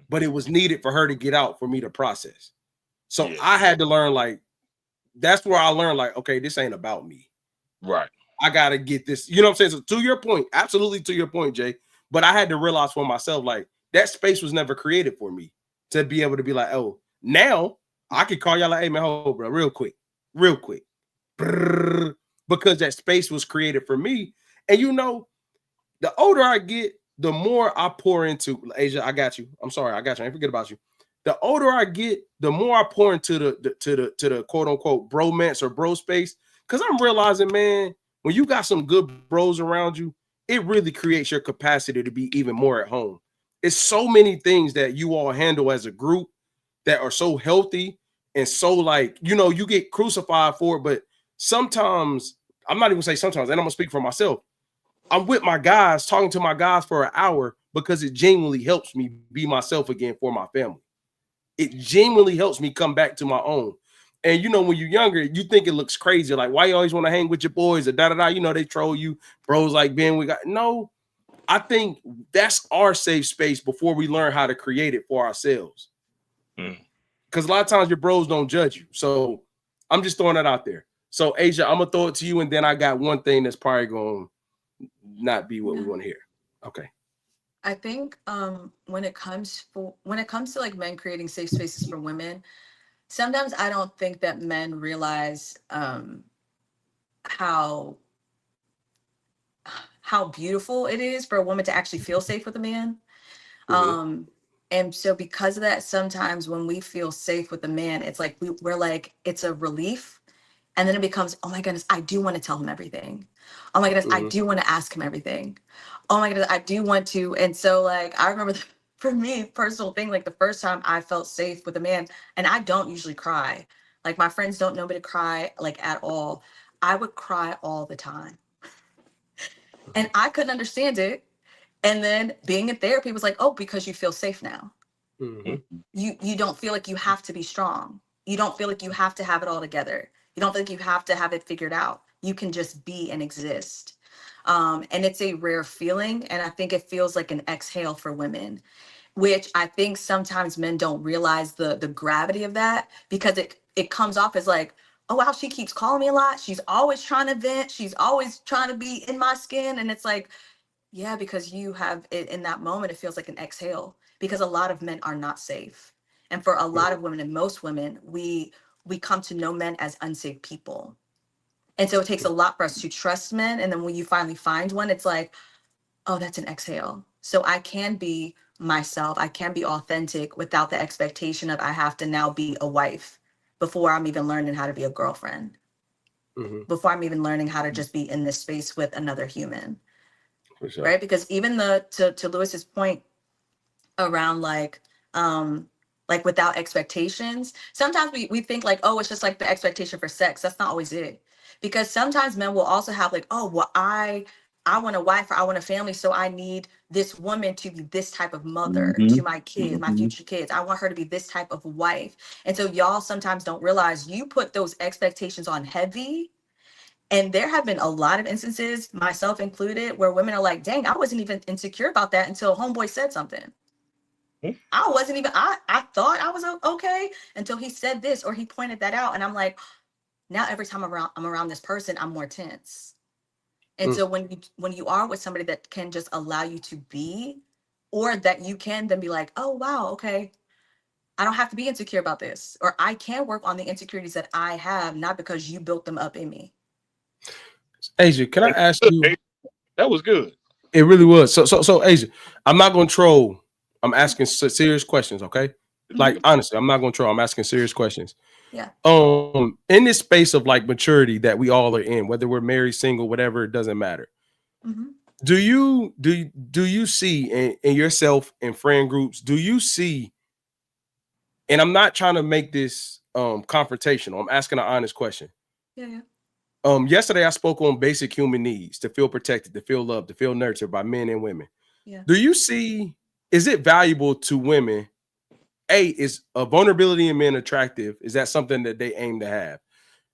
but it was needed for her to get out for me to process. So I had to learn, like, that's where I learned, like, okay, this ain't about me. Right. I got to get this. You know what I'm saying? So to your point, absolutely to your point, Jay. But I had to realize for myself, like, that space was never created for me to be able to be like, oh, now I can call y'all like, hey, man, hold, bro, real quick. Brrr, because that space was created for me. And, you know, the older I get, the more I pour into Asia. I got you. I'm sorry. I got you. I ain't forget about you. The older I get, the more I pour into the quote unquote bromance or bro space. Cause I'm realizing, man, when you got some good bros around you, it really creates your capacity to be even more at home. It's so many things that you all handle as a group that are so healthy and so, like, you know, you get crucified for it. But sometimes, I'm not even saying sometimes, and I'm gonna speak for myself. I'm with my guys, talking to my guys for an hour because it genuinely helps me be myself again for my family. It genuinely helps me come back to my own. And, you know, when you're younger, you think it looks crazy. Like, why you always want to hang with your boys or da-da-da? You know, they troll you. Bros like Ben, we got. No, I think that's our safe space before we learn how to create it for ourselves. Because a lot of times your bros don't judge you. So I'm just throwing that out there. So, Asia, I'm going to throw it to you. And then I got one thing that's probably going to not be what we want to hear. Okay. I think when it comes to like men creating safe spaces for women, sometimes I don't think that men realize how beautiful it is for a woman to actually feel safe with a man. And so because of that, sometimes when we feel safe with a man, it's like we're like, it's a relief. And then it becomes, oh my goodness, I do want to tell him everything. Oh my goodness, I do want to ask him everything. Oh my goodness, I do want to. And so, like, I remember for me, personal thing, like the first time I felt safe with a man, and I don't usually cry. Like, my friends don't know me to cry, like, at all. I would cry all the time. And I couldn't understand it. And then being in therapy was like, oh, because you feel safe now. You don't feel like you have to be strong. You don't feel like you have to have it all together. You don't think you have to have it figured out. You can just be and exist. And it's a rare feeling. And I think it feels like an exhale for women, which I think sometimes men don't realize the gravity of that, because it comes off as like, oh, wow, she keeps calling me a lot. She's always trying to vent. She's always trying to be in my skin. And it's like, yeah, because you have it in that moment, it feels like an exhale, because a lot of men are not safe. And for a lot of women, and most women, we come to know men as unsafe people. And so it takes a lot for us to trust men. And then when you finally find one, it's like, oh, that's an exhale. So I can be myself. I can be authentic without the expectation of I have to now be a wife before I'm even learning how to be a girlfriend, before I'm even learning how to just be in this space with another human. Sure. Right? Because even to Lewis's point around like without expectations, sometimes we think like, oh, it's just like the expectation for sex. That's not always it. Because sometimes men will also have like, oh, well, I want a wife, or I want a family, so I need this woman to be this type of mother to my kids, my future kids. I want her to be this type of wife. And so y'all sometimes don't realize you put those expectations on heavy. And there have been a lot of instances, myself included, where women are like, dang, I wasn't even insecure about that until homeboy said something. I wasn't even, I thought I was okay until he said this or he pointed that out. And I'm like, now every time I'm around this person, I'm more tense. And so when you are with somebody that can just allow you to be, or that you can then be like, oh, wow, okay, I don't have to be insecure about this, or I can work on the insecurities that I have, not because you built them up in me. Asia, can I ask you? That was good. It really was. So Asia, I'm not going to troll. I'm asking serious questions, okay? Like, honestly, I'm not going to troll. I'm asking serious questions. Yeah. In this space of like maturity that we all are in, whether we're married, single, whatever, it doesn't matter. Do you see in yourself and friend groups, do you see, and I'm not trying to make this confrontational, I'm asking an honest question. Yeah. Yesterday I spoke on basic human needs: to feel protected, to feel loved, to feel nurtured by men and women. Yeah. Do you see, is it valuable to women is a vulnerability in men attractive? Is that something that they aim to have?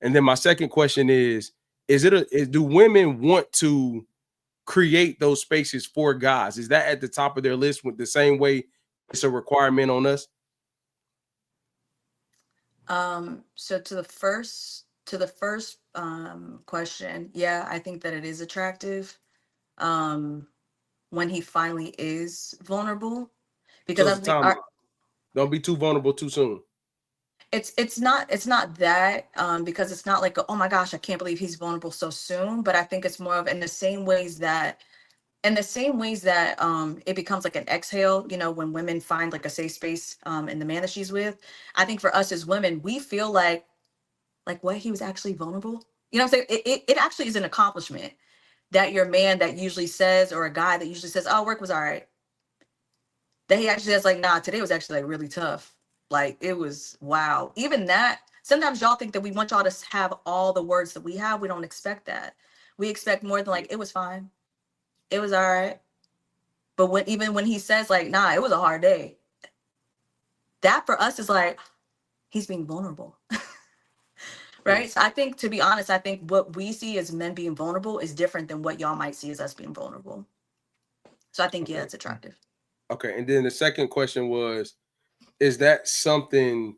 And then my second question is do women want to create those spaces for guys? Is that at the top of their list with the same way it's a requirement on us? So to the first question, yeah, I think that it is attractive when he finally is vulnerable, because So don't be too vulnerable too soon. It's not that because it's not like, oh my gosh, I can't believe he's vulnerable so soon, but I think it's more of in the same ways that it becomes like an exhale, you know, when women find like a safe space in the man that she's with. I think for us as women, we feel like what, he was actually vulnerable, you know what I'm saying? It actually is an accomplishment that your man that usually says, or a guy that usually says, oh, work was all right, that he actually says like, nah, today was actually like really tough. Like, it was, wow. Even that, sometimes y'all think that we want y'all to have all the words that we have. We don't expect that. We expect more than like, it was fine, it was all right. But even when he says like, nah, it was a hard day, that for us is like, he's being vulnerable. Right? So I think, to be honest, I think what we see as men being vulnerable is different than what y'all might see as us being vulnerable. So I think, yeah, it's attractive. Okay. And then the second question was, is that something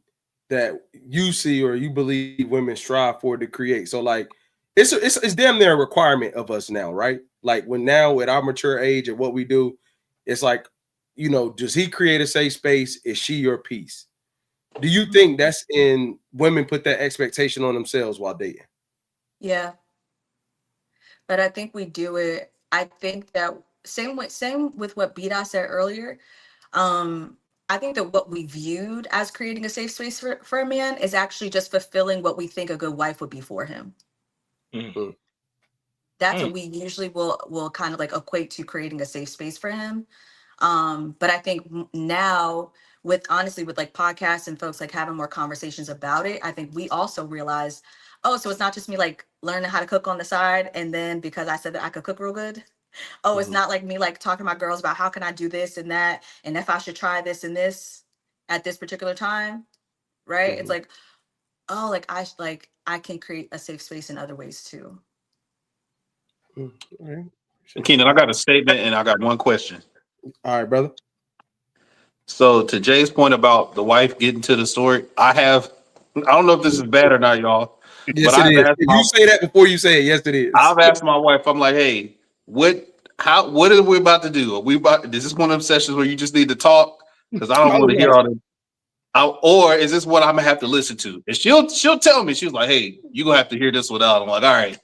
that you see or you believe women strive for to create? So like, it's damn near a requirement of us now, right? Like, when now at our mature age and what we do, it's like, you know, does he create a safe space? Is she your piece? Do you think that's in women put that expectation on themselves while dating? Yeah. But I think we do it. I think that same with what Bida said earlier. I think that what we viewed as creating a safe space for a man is actually just fulfilling what we think a good wife would be for him. Mm-hmm. That's what we usually will kind of like equate to creating a safe space for him. But I think now, with like podcasts and folks like having more conversations about it, I think we also realize, oh, so it's not just me like learning how to cook on the side, and then because I said that I could cook real good. Oh, it's not like me like talking to my girls about how can I do this and that, and if I should try this and this at this particular time, right? It's like, oh, like I can create a safe space in other ways too. All right. Keenan, I got a statement and I got one question. All right, brother. So to Jay's point about the wife getting to the story, I don't know if this is bad or not, y'all. Yes, but it is. If you say that before you say it, yes, it is. I've asked my wife, I'm like, hey, what are we about to do? Is this one of them sessions where you just need to talk? Because I don't want to hear all this. Or is this what I'm gonna have to listen to? And she'll tell me, she was like, hey, you're gonna have to hear this without. I'm like, all right.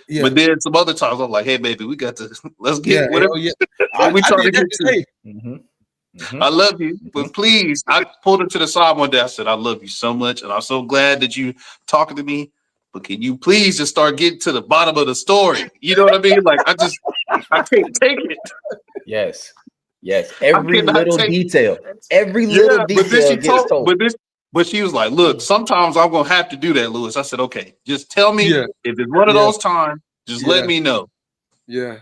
Yeah. But then some other times I'm like, hey, baby, we got to let's get whatever we trying to get to. I love you, but please, I pulled her to the side one day. I said, I love you so much, and I'm so glad that you talking to me. But can you please just start getting to the bottom of the story? You know what I mean? Like, I can't take it. Yes. Every little detail. Every little detail gets told. But she was like, look, sometimes I'm gonna have to do that, Lewis. I said, okay, just tell me if it's one of those times, just let me know. Yeah.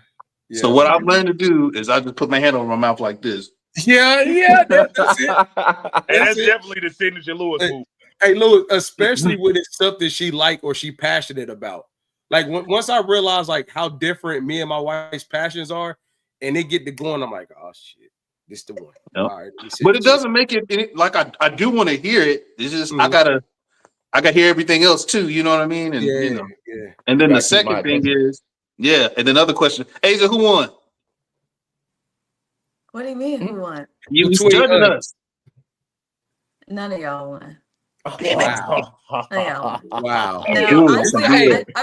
So what I've learned to do is I just put my hand over my mouth like this. Yeah, that's it. And that's definitely the signature Lewis move. Hey, Lewis, especially when it's something she like or she passionate about. Like once I realize like how different me and my wife's passions are, and they get to going, I'm like, oh shit, this the one. Yep. All right, but it doesn't make it like I do want to hear it. It's just I gotta hear everything else too. You know what I mean? And you know, and then the second thing is, and then other question, Asia, who won? What do you mean? Who won? You judging us. None of y'all won. Wow. Wow. No, honestly,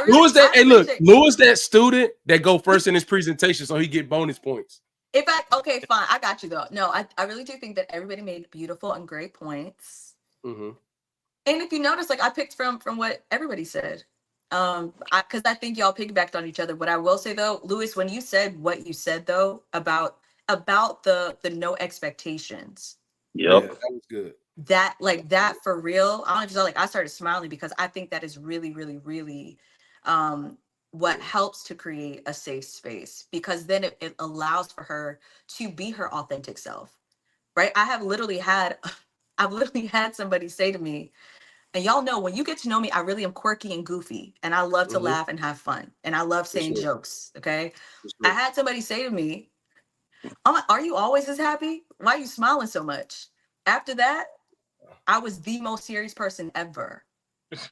Lewis that student that go first in his presentation, so he get bonus points. Okay, fine. I got you though. No, I really do think that everybody made beautiful and great points. And if you notice, like I picked from what everybody said. Because I think y'all piggybacked on each other. What I will say though, Lewis, when you said what you said though about the no expectations. Yep. That was good. That for real. I don't know if you know, like I started smiling because I think that is really, really, really what helps to create a safe space, because then it allows for her to be her authentic self. Right. I have literally had I've literally had somebody say to me, and y'all know when you get to know me, I really am quirky and goofy, and I love to laugh and have fun, and I love saying jokes. Okay, I had somebody say to me, I'm like, "Are you always this happy? Why are you smiling so much?" After that, I was the most serious person ever,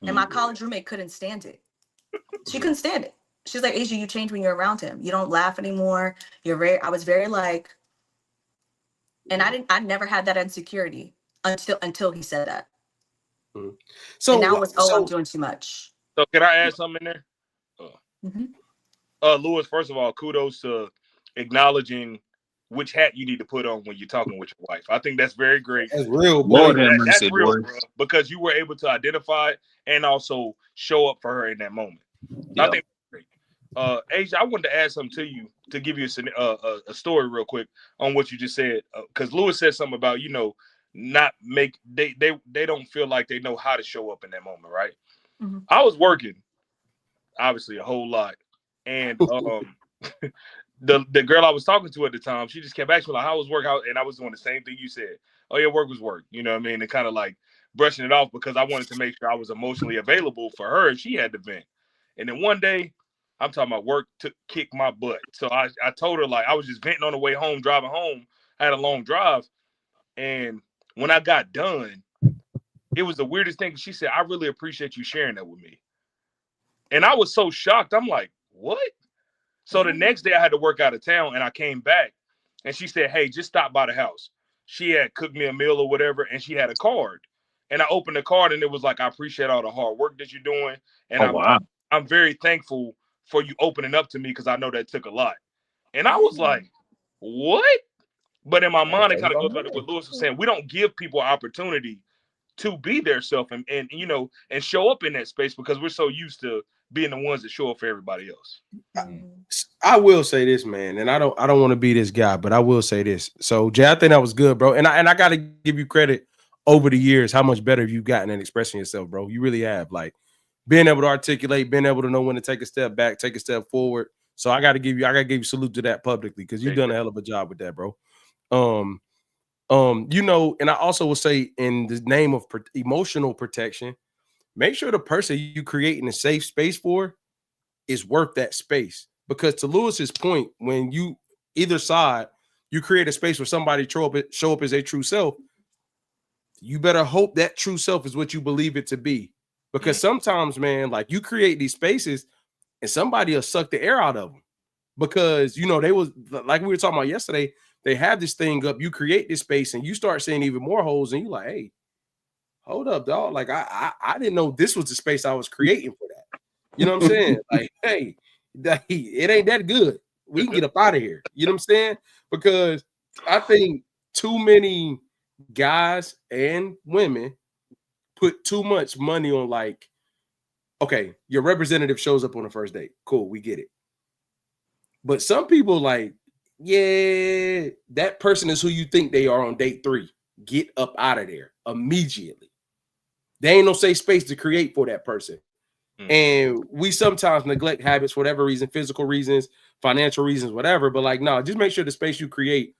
and my college roommate couldn't stand it. She couldn't stand it. She's like, "Asia, you change when you're around him. You don't laugh anymore. I was very like, and I never had that insecurity until he said that. So and now it's, I'm doing too much. So can I add something in there? Mm-hmm. Lewis, first of all, kudos to acknowledging which hat you need to put on when you're talking with your wife. I think that's very great. That's real, Lord boy. have mercy, That's real, boy. bro, because you were able to identify it and also show up for her in that moment. Yeah. I think that's great. Asia, I wanted to add something to you to give you a story real quick on what you just said, because Lewis said something about they don't feel like they know how to show up in that moment, right? Mm-hmm. I was working, obviously, a whole lot, and the girl I was talking to at the time, she just kept asking me like, "How was work?" And I was doing the same thing you said. "Oh yeah, work was work." You know what I mean? And kind of like brushing it off because I wanted to make sure I was emotionally available for her if she had to vent. And then one day, I'm talking about work to kick my butt. So I told her like I was just venting on the way home, driving home. I had a long drive, and when I got done, it was the weirdest thing. She said, "I really appreciate you sharing that with me." And I was so shocked. I'm like, "What?" So the next day I had to work out of town and I came back and she said, "Hey, just stop by the house." She had cooked me a meal or whatever and she had a card. And I opened the card and it was like, "I appreciate all the hard work that you're doing. And I'm very thankful for you opening up to me because I know that took a lot." And I was like, "What?" But in my mind, it kind of goes back to what Lewis was saying. We don't give people opportunity to be their self and show up in that space because we're so used to being the ones that show up for everybody else. I will say this, man, and I don't want to be this guy, but I will say this. So, Jay, I think that was good, bro. And I got to give you credit over the years how much better you've gotten at expressing yourself, bro. You really have, like, being able to articulate, being able to know when to take a step back, take a step forward. So I got to give you salute to that publicly because you've done a hell of a job with that, bro. And I also will say in the name of emotional protection, make sure the person you creating a safe space for is worth that space. Because to Lewis's point, when you either side, you create a space where somebody show up as a true self, you better hope that true self is what you believe it to be. Because sometimes, man, like you create these spaces and somebody will suck the air out of them. Because, they was like we were talking about yesterday, they have this thing up, you create this space and you start seeing even more holes and you're like, hey, hold up, dog. Like I didn't know this was the space I was creating for that. You know what I'm saying? Like, hey, it ain't that good. We can get up out of here. You know what I'm saying? Because I think too many guys and women put too much money on like, okay, your representative shows up on the first date. Cool, we get it. But some people like, yeah, that person is who you think they are on date 3. Get up out of there immediately. There ain't no safe space to create for that person. And we sometimes neglect habits for whatever reason, physical reasons, financial reasons, whatever. But like, no, just make sure the space you create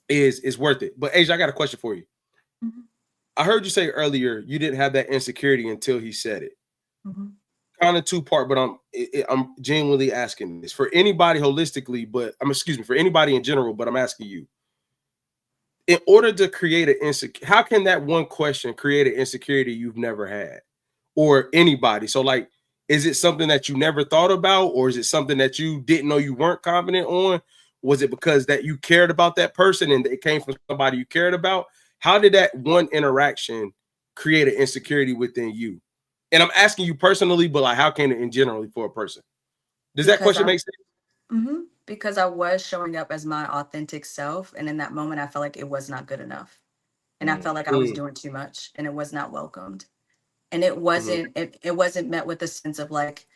is worth it. But Asia, I got a question for you. Mm-hmm. I heard you say earlier you didn't have that insecurity until he said it. Mm-hmm. Kind of 2-part, but I'm genuinely asking this for anybody holistically, but for anybody in general, but I'm asking you. In order to create an insecurity, how can that one question create an insecurity you've never had? Or anybody? So like, is it something that you never thought about, or is it something that you didn't know you weren't confident on? Was it because that you cared about that person and it came from somebody you cared about? How did that one interaction create an insecurity within you? And I'm asking you personally, but like, how can it in general for a person? Does that question make sense? Mm-hmm. Because I was showing up as my authentic self, and in that moment, I felt like it was not good enough, and I felt like I was doing too much, and it was not welcomed. And it wasn't it wasn't met with a sense of like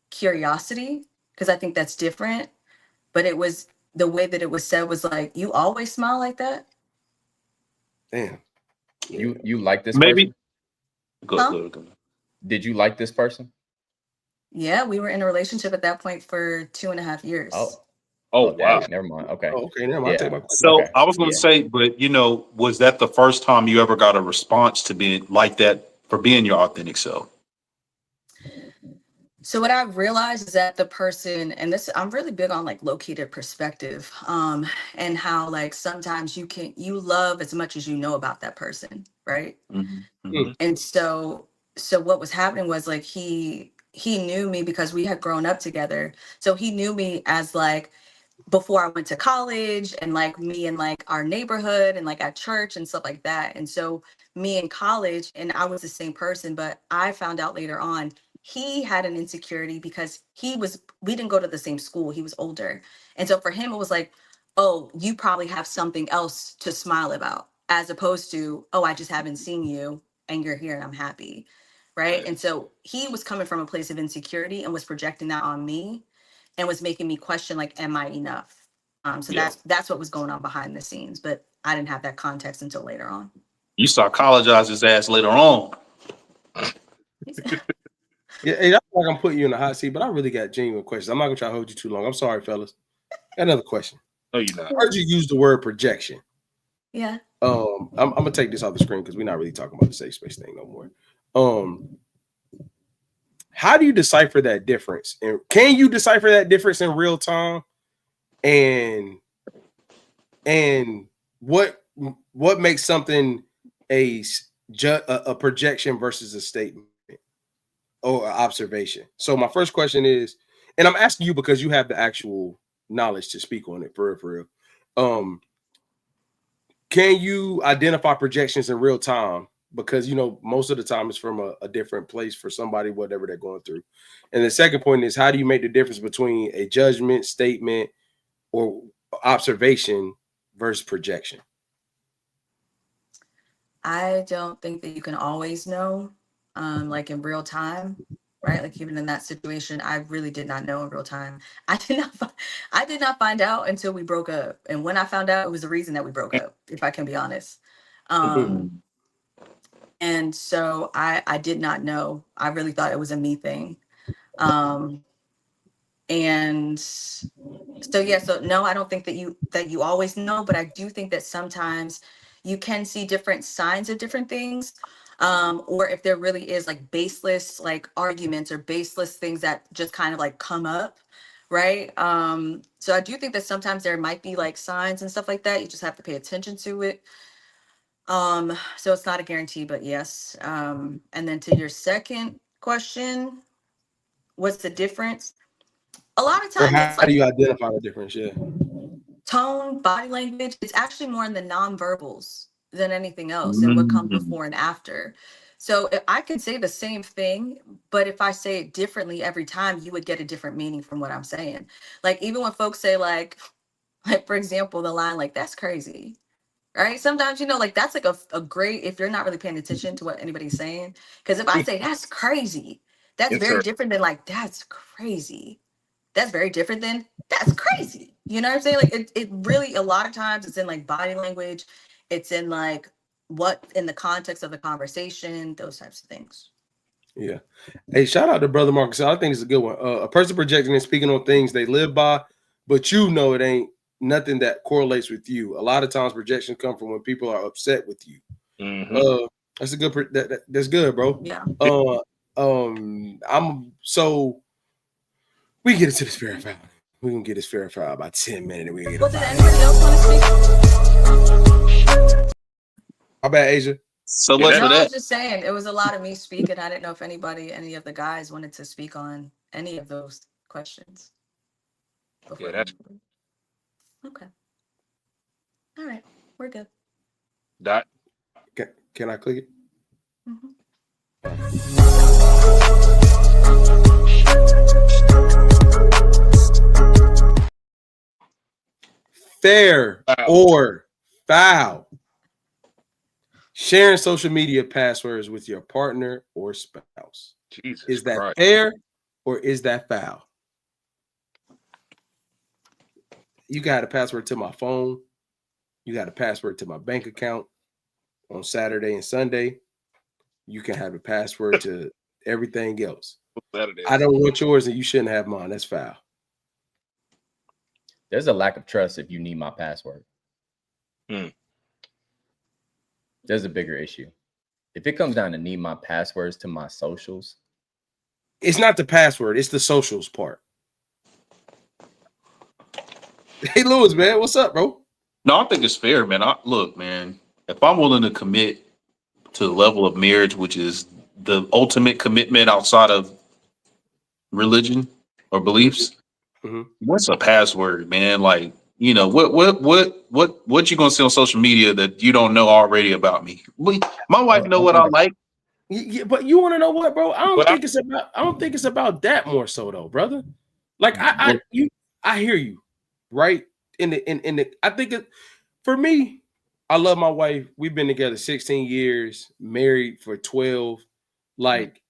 curiosity, because I think that's different. But it was the way that it was said was like, "You always smile like that." Damn. You like this maybe person? Go. Did you like this person? Yeah, we were in a relationship at that point for 2.5 years. Oh. Oh wow. Never mind. Okay. Oh, okay, never mind. Yeah. Take my question. So Okay. I was going to Yeah. say, but was that the first time you ever got a response to being like that for being your authentic self? So what I realized is that the person, and this, I'm really big on like located perspective, and how like sometimes you love as much as you know about that person, right? Mm-hmm. And so what was happening was like he knew me because we had grown up together. So he knew me as like before I went to college, and like me in like our neighborhood and like at church and stuff like that. And so me in college, and I was the same person, but I found out later on he had an insecurity because we didn't go to the same school. He was older. And so for him, it was like, oh, you probably have something else to smile about, as opposed to, oh, I just haven't seen you and you're here and I'm happy. Right. And so he was coming from a place of insecurity and was projecting that on me, and was making me question, like, am I enough? So that's what was going on behind the scenes, but I didn't have that context until later on. You psychologize his ass later on. Yeah, hey, I feel like I'm putting you in the hot seat, but I really got genuine questions. I'm not gonna try to hold you too long. I'm sorry, fellas. Got another question. No, you're not. I heard you use the word projection. Yeah. I'm gonna take this off the screen because we're not really talking about the safe space thing no more. How do you decipher that difference? And can you decipher that difference in real time? And what makes something a projection versus a statement or an observation? So my first question is, and I'm asking you because you have the actual knowledge to speak on it for real. Can you identify projections in real time? Because most of the time it's from a different place for somebody, whatever they're going through. And the second point is, how do you make the difference between a judgment, statement, or observation versus projection? I don't think that you can always know, like in real time, right? Like even in that situation, I really did not know in real time. I did not find out until we broke up. And when I found out, it was the reason that we broke up, if I can be honest. And so I did not know. I really thought it was a me thing. And so no, I don't think that you always know, but I do think that sometimes you can see different signs of different things. Or if there really is like baseless like arguments or baseless things that just kind of like come up, right? So I do think that sometimes there might be like signs and stuff like that. You just have to pay attention to it. So it's not a guarantee, but yes. And then to your second question, what's the difference? A lot of Or times how it's like do you identify the difference? Yeah. tone, body language. It's actually more in the nonverbals than anything else, and what comes before and after. So I could say the same thing, but if I say it differently every time, you would get a different meaning from what I'm saying. Like even when folks say like for example, the line like "that's crazy," right? Sometimes like that's like a great, if you're not really paying attention to what anybody's saying. Because if I say "that's crazy," that's Yes, very sir. different than like "that's crazy." That's very different than "that's crazy." You know what I'm saying? Like it really, a lot of times it's in like body language. It's in like what in the context of the conversation, those types of things. Yeah. Hey, shout out to Brother Marcus. I think it's a good one. A person projecting and speaking on things they live by, but it ain't nothing that correlates with you. A lot of times projections come from when people are upset with you. That's a good that's good, bro. Yeah. We get into this verified. We're gonna get this verified about 10 minutes. We get Well, did anybody else want to speak? My bad, Asia. So much No, for I that. was just saying it was a lot of me speaking. I didn't know if any of the guys wanted to speak on any of those questions. Yeah, that's Okay. All right, we're good. Dot. Can I click it? Fair or foul? Sharing social media passwords with your partner or spouse. Jesus Is that Christ. fair or is that foul? You got a password to my phone. You got a password to my bank account on Saturday and Sunday. You can have a password to everything else. Saturday. I don't want yours and you shouldn't have mine. That's foul. There's a lack of trust if you need my password. There's a bigger issue. If it comes down to need my passwords to my socials, it's not the password, it's the socials part. Hey, Lewis, man, what's up, bro? No, I think it's fair, man. Look, man, if I'm willing to commit to the level of marriage, which is the ultimate commitment outside of religion or beliefs, what's a password, man? Like, you know, what you gonna see on social media that you don't know already about me? My wife know what I like. Yeah, but you want to know what, bro? I don't think it's about that more so though, brother. Like I hear you, right? I think for me, I love my wife. We've been together 16 years, married for 12. Like,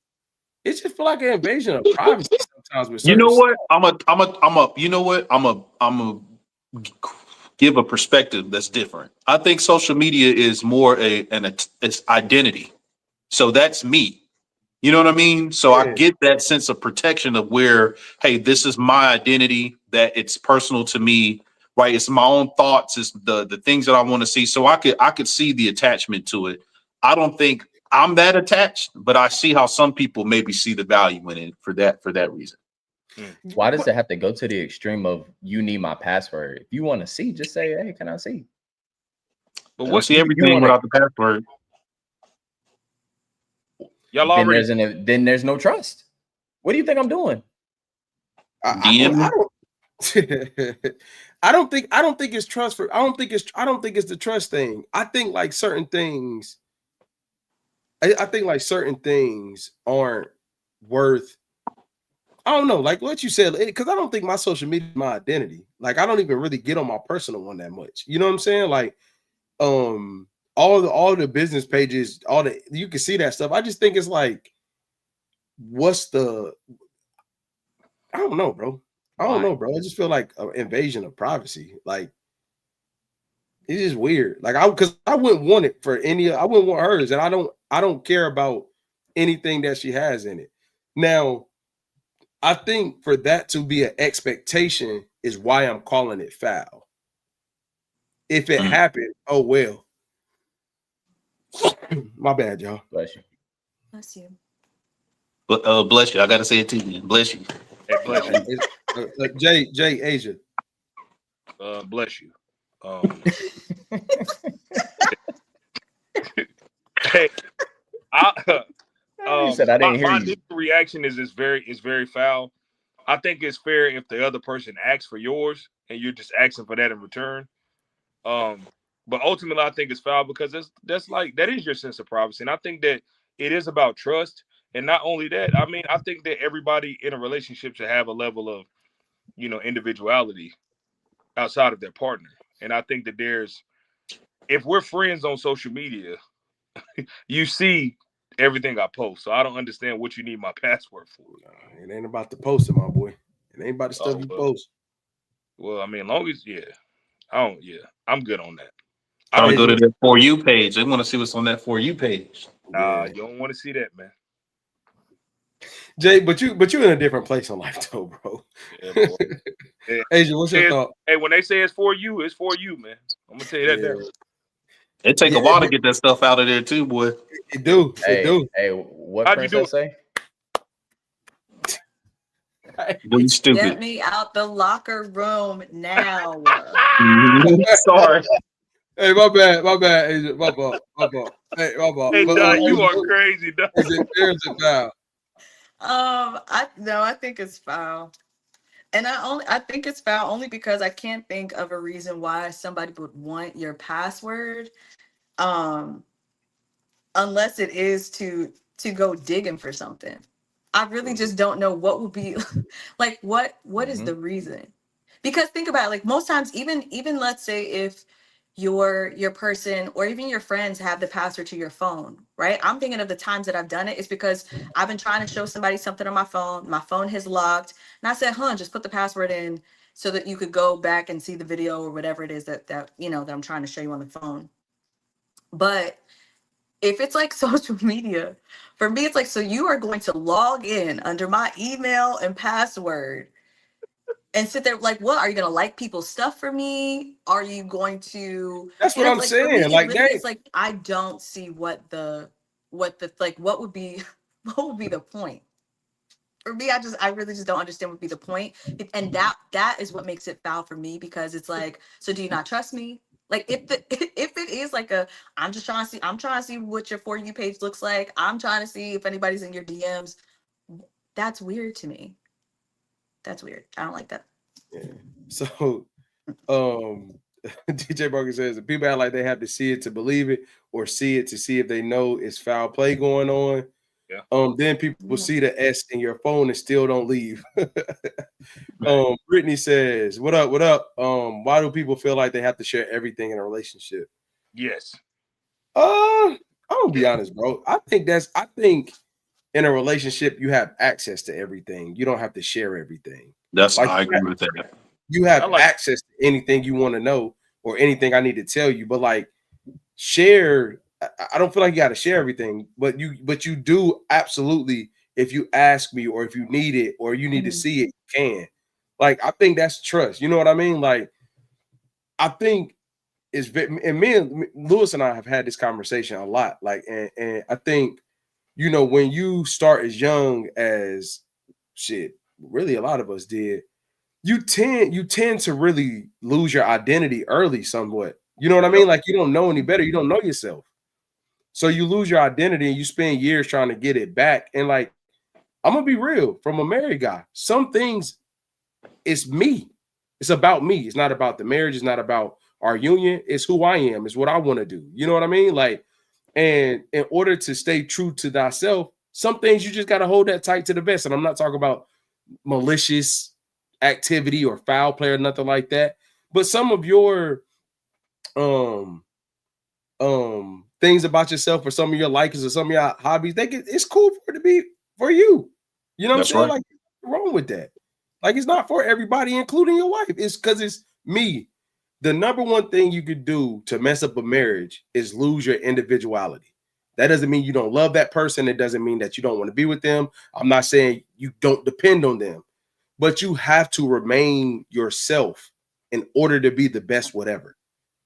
it just feel like an invasion of privacy sometimes with You know certain what? I'm a give a perspective that's different. I think social media is more it's identity. So that's me. You know what I mean? So I get that sense of protection of where, hey, this is my identity, that it's personal to me, right? It's my own thoughts, it's the things that I want to see. So I could see the attachment to it. I don't think I'm that attached, but I see how some people maybe see the value in it for that reason. Why does it have to go to the extreme of you need my password? If you want to see, just say, hey, can I see? But we'll see everything without the password. Y'all already then there's no trust. What do you think I'm doing? I don't think it's trust for. I don't think it's the trust thing. I think like certain things. I think like certain things aren't worth. I don't know, like what you said, because I don't think my social media is my identity. Like I don't even really get on my personal one that much. You know what I'm saying? Like, all the business pages, you can see that stuff. I just think it's like, what's the? I don't know, bro. I don't know, bro. I just feel like an invasion of privacy. Like, it's just weird. Like because I wouldn't want it for any. I wouldn't want hers, and I don't care about anything that she has in it. Now, I think for that to be an expectation is why I'm calling it foul. If it happened, oh well. My bad, y'all. Bless you. Bless you. Bless you. I gotta say it to you. Bless you. Hey, bless you. Jay, Asia. Bless you. Hey, You said I didn't hear my you. reaction is very foul. I think it's fair if the other person asks for yours and you're just asking for that in return. But ultimately, I think it's foul because that is your sense of privacy, and I think that it is about trust. And not only that, I mean, I think that everybody in a relationship should have a level of, individuality outside of their partner. And I think that if we're friends on social media, you see everything I post. So I don't understand what you need my password for. It ain't about the posting, my boy. It ain't about the stuff you post. Well, I mean, as long as I'm good on that. I don't go to their For You page. They want to see what's on that For You page. You don't want to see that, man. Jay, but you're in a different place in life, though, bro. Yeah, Asia, what's your thought? Hey, when they say it's for you, man. I'm gonna tell you that now. It take a while to get that stuff out of there too, boy. It do. Hey, what princess say? You stupid. Get me out the locker room now. Sorry. Hey, my bad, Asia. My fault. Hey, my fault. Hey, Doug, you are crazy, Doug. There's a foul. I think it's foul. And I think it's foul only because I can't think of a reason why somebody would want your password, unless it is to go digging for something. I really just don't know what would be like what is the reason? Because think about it, like most times, even let's say if your person or even your friends have the password to your phone, right? I'm thinking of the times that I've done it. It's because I've been trying to show somebody something on my phone has locked, and I said, just put the password in so that you could go back and see the video or whatever it is that I'm trying to show you on the phone. But if it's like social media, for me, it's like, so you are going to log in under my email and password and sit there like, what? Are you gonna like people's stuff for me? Are you going to? That's what And I'm like for me, saying. it Like literally that. is like I don't see what like what would be what would be the point? For me, I really just don't understand what would be the point. And that is what makes it foul for me, because it's like, so do you not trust me? Like if it is like I'm trying to see what your For You page looks like. I'm trying to see if anybody's in your DMs. That's weird to me. That's weird. I don't like that. Yeah. So DJ Barker says people act like they have to see it to believe it, or see it to see if they know it's foul play going on. Yeah. Then people will see the S in your phone and still don't leave. Brittany says, "What up? What up? Why do people feel like they have to share everything in a relationship?" Yes. I'm gonna be honest, bro. I think in a relationship you have access to everything. You don't have to share everything. I agree with that. You have access to anything you want to know or anything I need to tell you, but like share, I don't feel like you got to share everything, but you do absolutely. If you ask me, or if you need it, or you need to see it, you can. Like, I think that's trust. You know what I mean? Like, I think and me and Lewis and I have had this conversation a lot. Like, and I think, when you start as young as really a lot of us did, you tend to really lose your identity early somewhat. You know what I mean? Like, you don't know any better. You don't know yourself. So you lose your identity and you spend years trying to get it back. And like, I'm gonna be real, from a married guy, some things, it's me. It's about me. It's not about the marriage. It's not about our union. It's who I am. It's what I want to do. You know what I mean? Like, and in order to stay true to thyself, some things you just got to hold that tight to the vest. And I'm not talking about malicious activity or foul play or nothing like that. But some of your things about yourself, or some of your likes, or some of your hobbies, it's cool for it to be for you. You know what I'm saying? Right. Like, what's wrong with that? Like, it's not for everybody, including your wife. It's because it's me. The number one thing you could do to mess up a marriage is lose your individuality. That doesn't mean you don't love that person. It doesn't mean that you don't want to be with them. I'm not saying you don't depend on them, but you have to remain yourself in order to be the best whatever.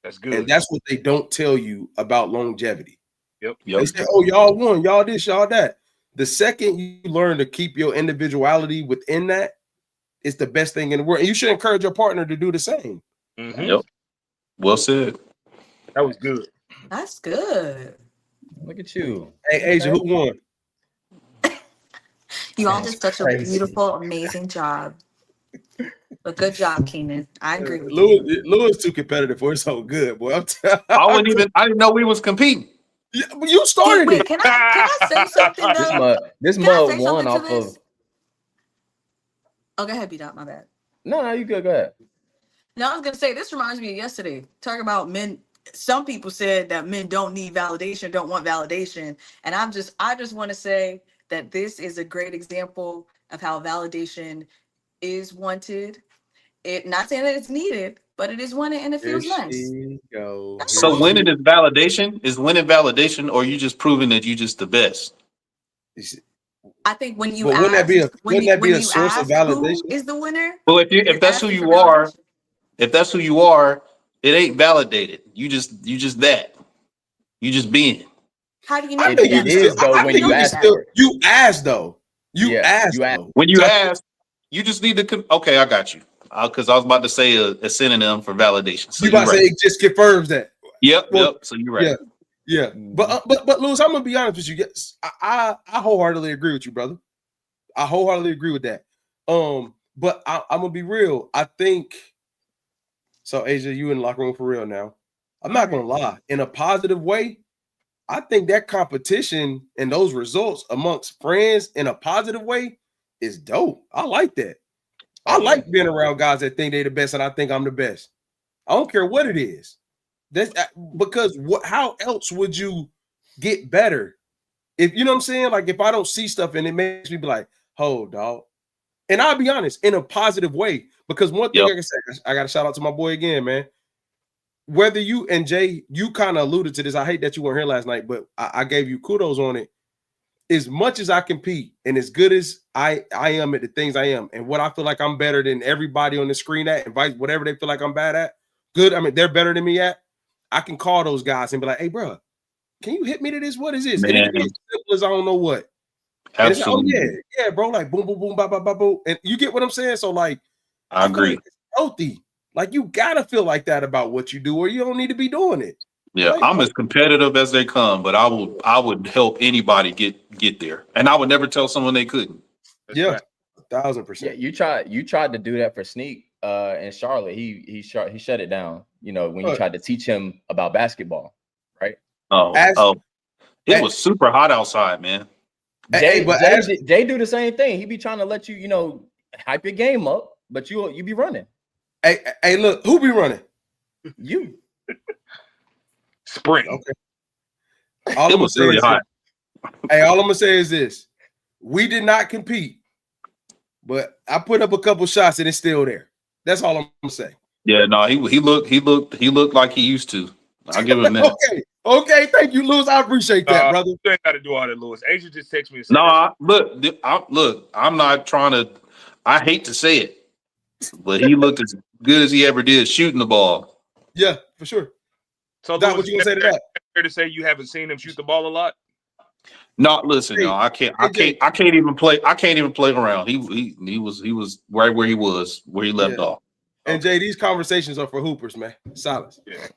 That's good. And that's what they don't tell you about longevity. Yep. They say, oh, y'all won, y'all this, y'all that. The second you learn to keep your individuality within that, it's the best thing in the world. And you should encourage your partner to do the same. Mm-hmm. Yep. Well said. That was good. That's good. Look at you. Hey, Asia, who won? You all did such a beautiful, amazing job. But good job, Keenan. I agree with you. Louis too competitive for his own good, boy. I didn't know we was competing. You started Wait, it. can I say something though? This Can I mug say won something to off this? of. Oh, go ahead, B-Dot, my bad. No, you good. Go ahead. No, I was gonna say this reminds me of yesterday. Talking about men. Some people said that men don't need validation, don't want validation. And I just want to say that this is a great example of how validation is wanted. It not saying that it's needed, but it is wanted and it feels nice. So winning is validation? Is winning validation, or you just proving that you just the best? I think when you wouldn't that be a you source of ask validation? who is the winner? Well, if that's who you are, it ain't validated. You just that. You just being. How do you know I think that? you is though when you ask though. You ask though. You ask though. When you ask, you just need to. Okay, I got you. Because I was about to say a synonym for validation. So you about to say it just confirms that. Yep. So you're right. Yeah. But Louis, I'm gonna be honest with you. Yes, I wholeheartedly agree with you, brother. I wholeheartedly agree with that. But I'm gonna be real. I think so. Asia, you in the locker room for real now. I'm not gonna lie. In a positive way, I think that competition and those results amongst friends in a positive way is dope. I like that. I like being around guys that think they're the best and I think I'm the best. I don't care what it is. That's because how else would you get better? If you know what I'm saying? Like, if I don't see stuff and it makes me be like, oh, dog. And I'll be honest, in a positive way. Because one thing I can say, I got to shout out to my boy again, man. Whether you and Jay, you kind of alluded to this. I hate that you weren't here last night, but I gave you kudos on it. as much as I compete and as good as I am at the things I am, and what I feel like I'm better than everybody on the screen at, and vice whatever they feel like I'm bad at, good. I mean, they're better than me at. I can call those guys and be like, "Hey, bro, can you hit me to this? What is this?" Man. And it can be as simple as I don't know what. Absolutely. Like, oh yeah, bro. Like boom, boom, boom, ba, ba, ba, boom. And you get what I'm saying? So like, I agree. Like it's healthy. Like you gotta feel like that about what you do, or you don't need to be doing it. Yeah, like, I'm as competitive as they come, but I would help anybody get there, and I would never tell someone they couldn't. Yeah, 1,000%. Yeah, you tried to do that for Sneak in Charlotte. He shut it down. You know, when you tried to teach him about basketball, right? It was super hot outside, man. Jay do the same thing. He be trying to let you know, hype your game up, but you be running. Hey, look, who be running? You. Sprint. Okay. All it was really hot. Hey, all I'm gonna say is this: we did not compete, but I put up a couple shots and it's still there. That's all I'm gonna say. Yeah, no, he looked like he used to. I'll give him that. Okay, thank you, Lewis. I appreciate that, brother. You ain't got to do all that, Lewis. Asia just text me. Look, I'm not trying to. I hate to say it, but he looked as good as he ever did shooting the ball. Yeah, for sure. So, Lewis, what you gonna say to that? Fair to say you haven't seen him shoot the ball a lot. No, listen, no, I can't even play. I can't even play around. He was right where he was, where he left off. And Jay, these conversations are for hoopers, man. Silence. Yeah.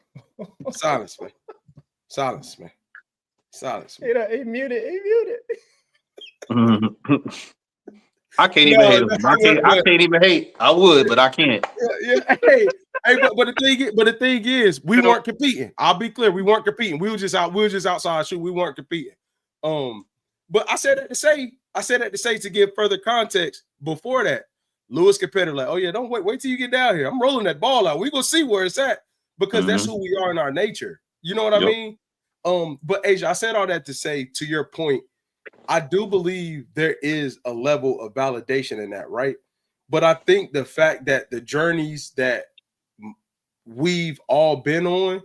Silence, man. Silence, man. Silence. Man. He muted. I can't even hate him. I can't even hate. I would, but I can't. Yeah. Hey, but the thing is, we weren't competing. I'll be clear, we weren't competing. We were just outside shooting. We weren't competing. But I said that to say to give further context. Before that, Lewis competitor like, oh yeah, don't wait till you get down here. I'm rolling that ball out. We gonna see where it's at because that's who we are in our nature. You know what I mean? But Asia, I said all that to say, to your point, I do believe there is a level of validation in that, right? But I think the fact that the journeys that we've all been on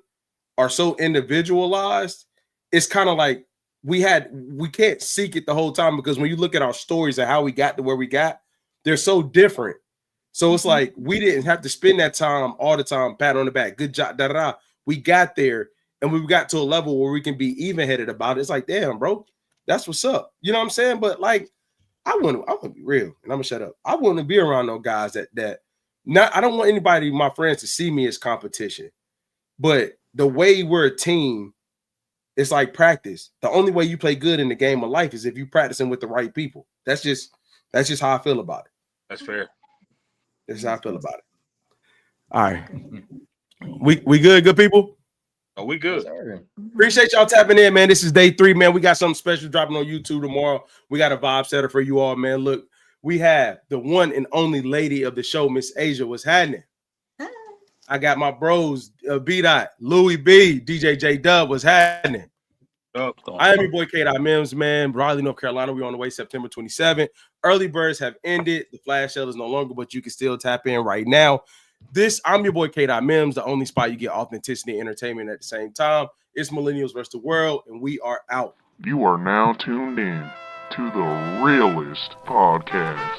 are so individualized, it's kind of like we can't seek it the whole time, because when you look at our stories and how we got to where we got, they're so different. So it's like we didn't have to spend that time all the time, pat on the back, good job, da-da-da. We got there and we got to a level where we can be even-headed about it. It's like, damn, bro, that's what's up. You know what I'm saying? But like, I want to be real, and I'm gonna shut up. I want to be around those guys that I don't want anybody, my friends, to see me as competition. But the way we're a team, it's like practice. The only way you play good in the game of life is if you practicing with the right people. That's just how I feel about it. That's fair. That's how I feel about it. All right. We good people? Oh, we good. Appreciate y'all tapping in, man. This is day 3, man. We got something special dropping on YouTube tomorrow. We got a vibe setter for you all, man. Look, we have the one and only lady of the show, Miss Asia. What's happening? I got my bros, B-Dot, Louis B, DJ J Dub. What's happening? I am your boy K-Dot Mims, man. Raleigh, North Carolina. We're on the way September 27th. Early birds have ended. The flash sale is no longer, but you can still tap in right now. I'm your boy K-Dot Mims, the only spot you get authenticity and entertainment at the same time. It's Millennials versus the World, and we are out. You are now tuned in to the realest podcast.